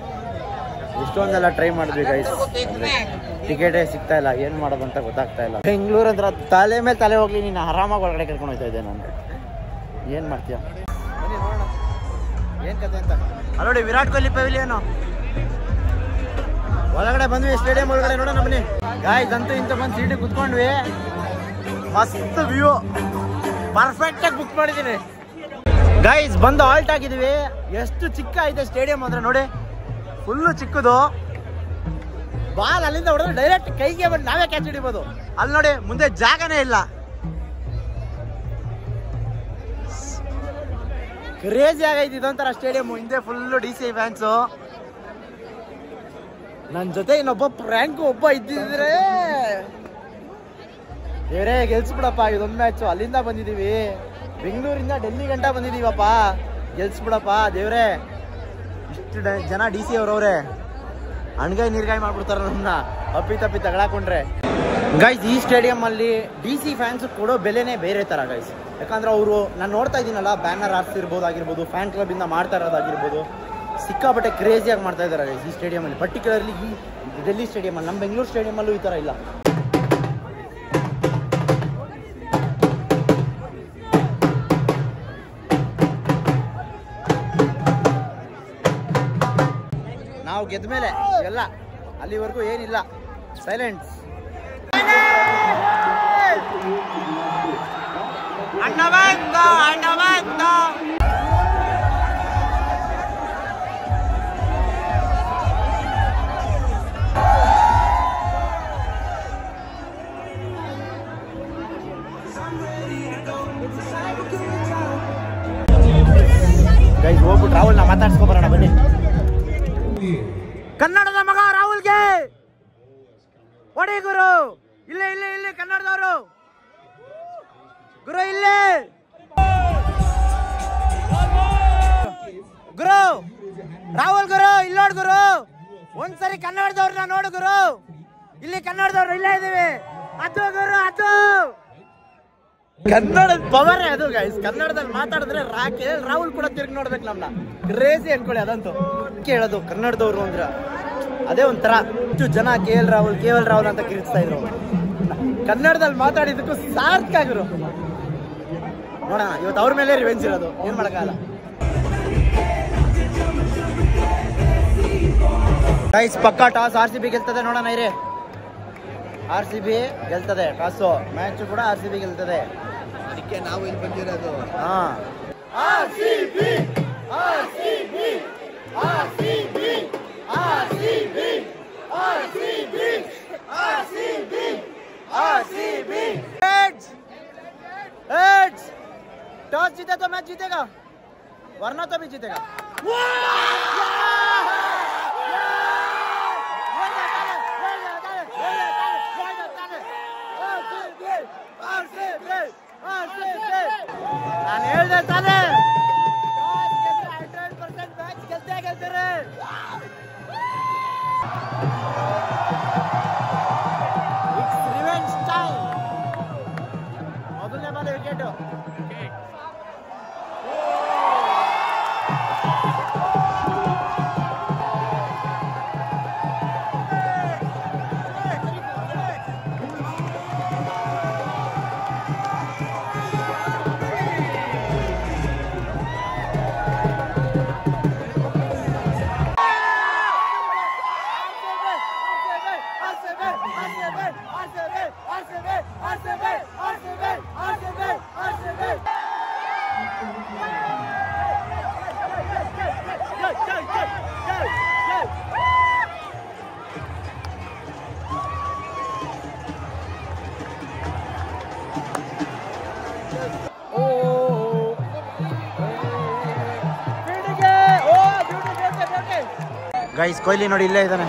ಎಷ್ಟೊಂದೆಲ್ಲ ಟ್ರೈ ಮಾಡಿದ್ವಿ ಗೈಸ್, ಟಿಕೆಟೇ ಸಿಗ್ತಾ ಇಲ್ಲ. ಏನು ಮಾಡೋದು ಅಂತ ಗೊತ್ತಾಗ್ತಾ ಇಲ್ಲ. ಬೆಂಗಳೂರು ಅಂದ್ರೆ ತಲೆ ಮೇಲೆ ತಲೆ ಹೋಗ್ಲಿ, ನೀನು ಆರಾಮಾಗಿ ಒಳಗಡೆ ಕರ್ಕೊಂಡು ಹೋಗ್ತಾ ಇದ್ದೆ ನಾನು. ಏನು ಮಾಡ್ತೀಯ ಏನು ಕತೆ ಅಂತ. ಅಲ್ಲೋಡಿ ವಿರಾಟ್ ಕೊಹ್ಲಿ ಪೆವಿಲಿಯನು ಒಳಗಡೆ ಬಂದ್ವಿ. ಸ್ಟೇಡಿಯಂ ಒಳಗಡೆ ನೋಡೋಣ ಬನ್ನಿ ಗಾಯ್ಸ್. ಅಂತೂ ಇಂತ ಬಂದು ಸೀಟಿಗೆ ಕುತ್ಕೊಂಡ್ವಿ. ಮಸ್ತ್ ವ್ಯೂ, ಪರ್ಫೆಕ್ಟ್ ಆಗಿ ಬುಕ್ ಮಾಡಿದೀನಿ ಗೈಸ್. ಬಂದು ಆಲ್ಟ್ ಆಗಿದೀವಿ. ಎಷ್ಟು ಚಿಕ್ಕ ಐತೆ ಸ್ಟೇಡಿಯಂ ಅಂದ್ರೆ ನೋಡಿ, ಫುಲ್ಲು ಚಿಕ್ಕದು. ಬಾಲ್ ಅಲ್ಲಿಂದ ಹೊಡೆದ್ರೆ ಡೈರೆಕ್ಟ್ ಕೈಗೆ ಬಂದು ನಾವೇ ಕ್ಯಾಚ್ ಹಿಡಿಬೋದು. ಅಲ್ಲಿ ನೋಡಿ ಮುಂದೆ ಜಾಗನೇ ಇಲ್ಲ. ಕ್ರೇಜಿ ಆಗೈತಿ ಇದೊಂಥರ ಸ್ಟೇಡಿಯಂ. ಹಿಂದೆ ಫುಲ್ಲು DC ಫ್ಯಾನ್ಸು. ನನ್ನ ಜೊತೆ ಇನ್ನೊಬ್ಬ ಪ್ರ್ಯಾಂಕ್ ಒಬ್ಬ ಇದ್ದಿದ್ರೆ ಬೇರೆ ಗೆಲ್ಸ್ಬಿಡಪ್ಪ ಇದೊಂದು ಮ್ಯಾಚು. ಅಲ್ಲಿಂದ ಬಂದಿದ್ದೀವಿ, ಬೆಂಗಳೂರಿಂದ ಡೆಲ್ಲಿ ಗಂಟ ಬಂದಿದ್ದೀವಪ್ಪ. ಗೆಲ್ಸ್ಬಿಡಪ್ಪ ದೇವ್ರೆ. ಇಷ್ಟು ಜನ DC ಅವ್ರವ್ರೆ ಅಣ್ಗಾಯಿ ನೀರ್ಗಾಯಿ ಮಾಡ್ಬಿಡ್ತಾರ ನಮ್ಮನ್ನ ಅಪ್ಪಿ ತಗೊಳಕೊಂಡ್ರೆ. ಗೈಸ್ ಈ ಸ್ಟೇಡಿಯಂ ಅಲ್ಲಿ DC ಫ್ಯಾನ್ಸ್ ಕೊಡೋ ಬೆಲೆನೇ ಬೇರೆ ತರ ಗೈಸ್. ಯಾಕಂದ್ರೆ ಅವರು ನಾನು ನೋಡ್ತಾ ಇದ್ದೀನಲ್ಲ, ಬ್ಯಾನರ್ ಆಗಿರ್ಬೋದು, ಫ್ಯಾನ್ ಕ್ಲಬ್ ಇಂದ ಮಾಡ್ತಾ ಇರೋದಾಗಿರ್ಬೋದು, ಸಿಕ್ಕಾಪಟ್ಟೆ ಕ್ರೇಜಿಯಾಗಿ ಮಾಡ್ತಾ ಇದ್ದಾರೆ ಗೈಸ್ ಈ ಸ್ಟೇಡಿಯಂ ಅಲ್ಲಿ. ಪರ್ಟಿಕ್ಯುಲರ್ಲಿ ಈ ಡೆಲ್ಲಿ ಸ್ಟೇಡಿಯಂ ಅಲ್ಲಿ. ನಮ್ಮ ಬೆಂಗಳೂರು ಸ್ಟೇಡಿಯಂ ಅಲ್ಲೂ ಈ ತರ ಇಲ್ಲ. ನಾವು ಗೆದ್ದ ಮೇಲೆ ಎಲ್ಲ ಅಲ್ಲಿವರೆಗೂ ಏನಿಲ್ಲ, ಸೈಲೆನ್ಸ್. ಅಣ್ಣ ಬಂದ ಅಣ್ಣ ಬಂದ. ಗೈಸ್ ಹೋಗ್ಬಿಟ್ಟು ರಾಹುಲ್ನ ಮಾತಾಡ್ಸ್ಕೊಬರೋಣ ಬನ್ನಿ. ಕನ್ನಡದ ಮಗ ರಾಹುಲ್ಗೆ ಹೊಡಿ ಗುರು. ಇಲ್ಲೇ ಇಲ್ಲೇ ಇಲ್ಲಿ ಕನ್ನಡದವರು ಗುರು. ಇಲ್ಲೇ ಗುರು ರಾಹುಲ್ ಗುರು. ಇಲ್ಲಿ ನೋಡ್ ಗುರು, ಒಂದ್ಸರಿ ಕನ್ನಡದವ್ರನ್ನ ನೋಡು ಗುರು. ಇಲ್ಲಿ ಕನ್ನಡದವ್ರು ಇಲ್ಲೇ ಇದೀವಿ. ಅದು ಗುರು, ಅದು ಕನ್ನಡದ ಪವರ್ ಅದು ಗೈಸ್. ಕನ್ನಡದಲ್ಲಿ ಮಾತಾಡಿದ್ರೆ ರಾಹುಲ್ ಕೂಡ ತಿರ್ಗಿ ನೋಡ್ಬೇಕು ನಮ್ನ. ಕ್ರೇಜಿ ಅನ್ಕೊಳ್ಳಿ ಅದಂತೂ. ಕೇಳೋದು ಕನ್ನಡದವ್ರು ಅಂದ್ರೆ ಅದೇ ಒಂಥರ. ಜನ KL ರಾಹುಲ್ ಅಂತ ಕಿರಿಸ್ತಾ ಇದ್ರು. ಕನ್ನಡದಲ್ಲಿ ಮಾತಾಡಿದಕ್ಕೂ ಸಾರ್ಥಕಾಗಿರು. ನೋಡೋಣ ಇವತ್ತು ಅವ್ರ ಮೇಲೆ ರಿವೆಂಜ್ ಇರೋದು, ಏನ್ ಮಾಡಕ್ಕಾಗಲ್ಲ. ಗೈಸ್ ಪಕ್ಕಾ ಟಾಸ್ RCB ಗೆಲ್ತದೆ. ನೋಡೋಣ ಇರೇ, RCB ಗೆಲ್ತದೆ ಟಾಸು. ಮ್ಯಾಚ್ ಕೂಡ RCB ಗೆಲ್ತದೆ. ಅದಕ್ಕೆ ನಾವು ಇಲ್ಲಿ ಬಂದಿರೋದು. टॉस जीते तो मैच जीतेगा, वरना तो भी जीतेगा. ನಾನು ಹೇಳ್ದೆ ತಾನೆ, 100% ಮ್ಯಾಚ್ ಗೆಲ್ತೇ ಗೆಲ್ತಾರೆ. It's revenge time. ಮೊದಲನೇ ಬಾಲ್ ವಿಕೆಟ್. ಗೈಸ್ ಕೊಹ್ಲಿ ನೋಡಿ ಇಲ್ಲೇ ಇದ್ದಾನೆ.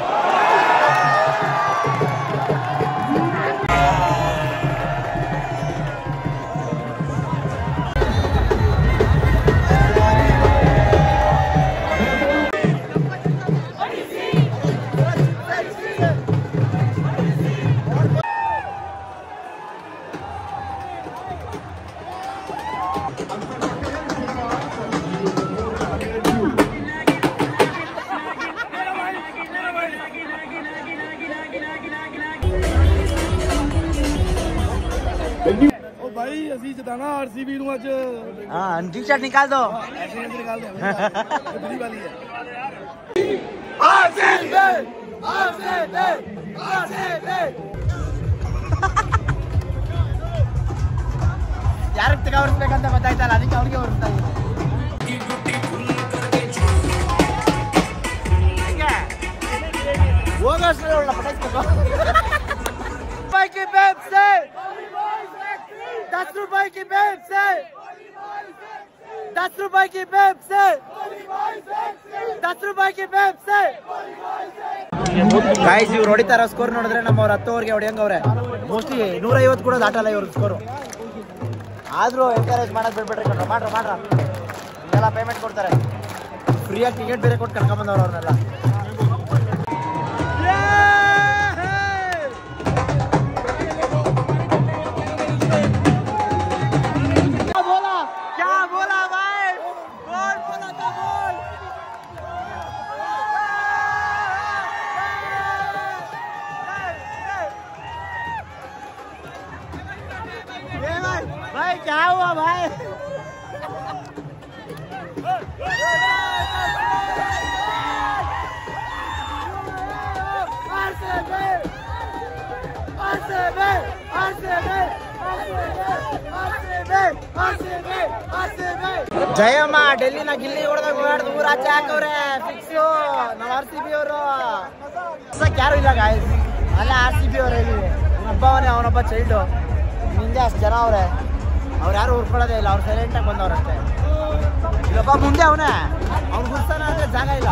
भाई असी जिताना RCB ਨੂੰ ਅੱਜ। हाँ टी-शर्ट निकाल दो। निकाल दो बड़ी वाली है। ಯಾರಿಗೆ ತಗೊಳ್ಬೇಕಂತ ಗೊತ್ತಾಯ್ತಲ್ಲ, ಅದಕ್ಕೆ ಅವ್ರಿಗೆ ಹೊರಡ್ತಾ ಇದೆ. ಹೋಗೋಷ್ಟು ಒಳ್ಳೆ ಪಟಾಯಿಸ್ಬೇಕು. ₹10 की बेब से 10 रुपए की बेब से 10 रुपए की बेब से 10 रुपए की बेब से. ಗಾಯ್ಸ್ ಇವ್ರು ಹೊಡಿತಾರ ಸ್ಕೋರ್ ನೋಡಿದ್ರೆ ನಮ್ಮವ್ರು 10 ಓವರ್ಗೆ ಹೊಡಿಯಂಗವ್ರೆ. ಮೋಸ್ಟ್ಲಿ 150 ಕೂಡ ದಾಟಲ್ಲ ಇವ್ರ ಸ್ಕೋರು. ಆದ್ರೂ ಎನ್ಕರೇಜ್ ಮಾಡೋದು ಬಿಡ್ಬೇಡ್ರಿ ಕಣ್ರ, ಮಾಡ್ರ ಎಲ್ಲ ಪೇಮೆಂಟ್ ಕೊಡ್ತಾರೆ. ಫ್ರೀಯಾಗಿ ಟಿಕೆಟ್ ಬೇರೆ ಕೊಟ್ಟು ಕರ್ಕೊಂಬಂದವ್ರು ಅವ್ರನ್ನೆಲ್ಲ. भाई क्या हुआ भाई? ಜಯಮ್ಮ ಡೆಲ್ಲಿನ ಗಿಲ್ಲಿ ಹೊಡೆದಾಗ ಓಡಾಡ್ದು ಊರ ಆಚೆ ಹಾಕವ್ರೆ ಫಿಕ್ಸು ನಾವು RCB ಅವರು ಯಾರು ಇಲ್ಲ ಗಾಯ್ಸ್ ಅಲ್ಲ RCB ಅವರೇ ಇಲ್ಲಿ ಒಬ್ಬವನೇ ಅವನೊಬ್ಬ ಚೈಲ್ಡು ಹಿಂದೆ ಅಷ್ಟು ಜನ ಅವ್ರೆ ಅವ್ರು ಯಾರು ಉರ್ಕೊಳ್ಳೋದೇ ಇಲ್ಲ ಅವ್ರು ಸೈಲೆಂಟಾಗಿ ಬಂದವ್ರಷ್ಟೇ ಇಲ್ಲೊಬ್ಬ ಮುಂದೆ ಅವನೇ ಅವ್ನು ಗುರ್ತಾನ ಅಂದ್ರೆ ಜಾಗ ಇಲ್ಲ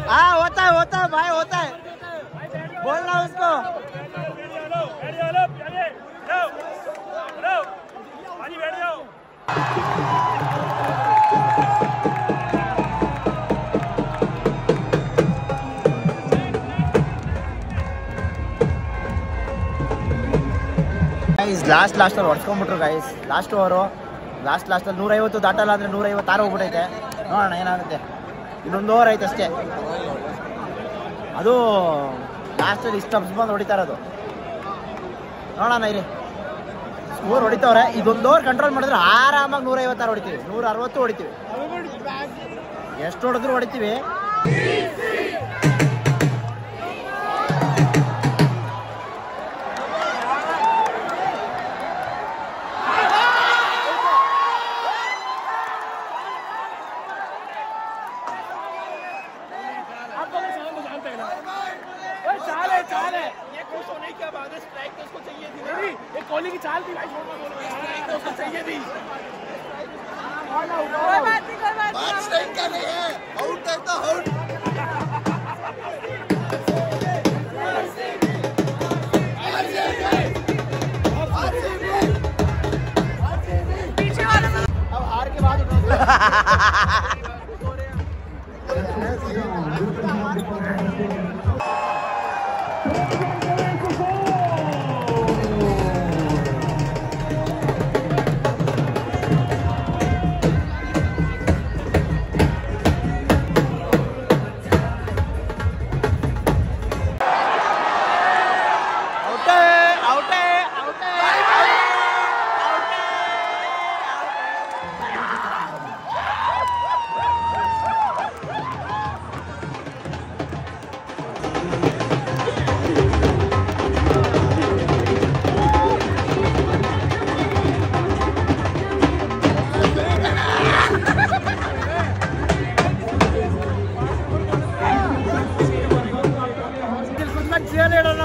हाँ होता है भाई होता है बोलना उसको ಲಾಸ್ಟ್ ಅಲ್ಲಿ ಹೊಡ್ಸ್ಕೊಂಡ್ಬಿಟ್ರು ಗೈಸ್ ಲಾಸ್ಟ್ ಓವರು ಲಾಸ್ಟ್ ಅಲ್ಲಿ 150 ದಾಟಲ್ಲ ಅಂದ್ರೆ 156 ಹೋಗ್ಬಿಟ್ಟೈತೆ ನೋಡೋಣ ಏನಾಗುತ್ತೆ ಇನ್ನೊಂದು ಓವರ್ ಐತೆ ಅಷ್ಟೇ ಅದು ಲಾಸ್ಟಲ್ಲಿ ಇಷ್ಟು ಸ್ಟಂಪ್ಸ್ ಬಂದು ಹೊಡಿತಾ ಇರೋದು ನೋಡೋಣ ಇಲ್ಲಿ ಸ್ಕೋರ್ ಹೊಡಿತವ್ರೆ ಇದೊಂದು ಓವರ್ ಕಂಟ್ರೋಲ್ ಮಾಡಿದ್ರೆ ಆರಾಮಾಗಿ 156 ಹೊಡಿತೀವಿ 160 ಹೊಡಿತೀವಿ ಎಷ್ಟು ಹೊಡೆದ್ರು ಹೊಡಿತೀವಿ कोहली की चाल थी भाई उसको चाहिए थी बात स्ट्राइक का नहीं है आउट है तो आउट पीछे वाला अब हार के बाद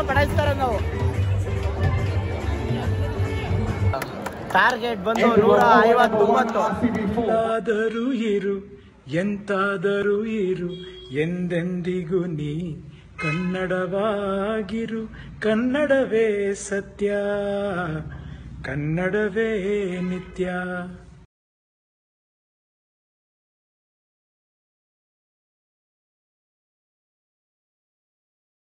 ಬಡಾಯಿಸ್ತಾರೆ ನಾವು ಟಾರ್ಗೆಟ್ ಬಂದು 159 ಆದರೂ ಇರು ಎಂತಾದರೂ ಇರು ಎಂದೆಂದಿಗೂ ನೀ ಕನ್ನಡವಾಗಿರು ಕನ್ನಡವೇ ಸತ್ಯ ಕನ್ನಡವೇ ನಿತ್ಯ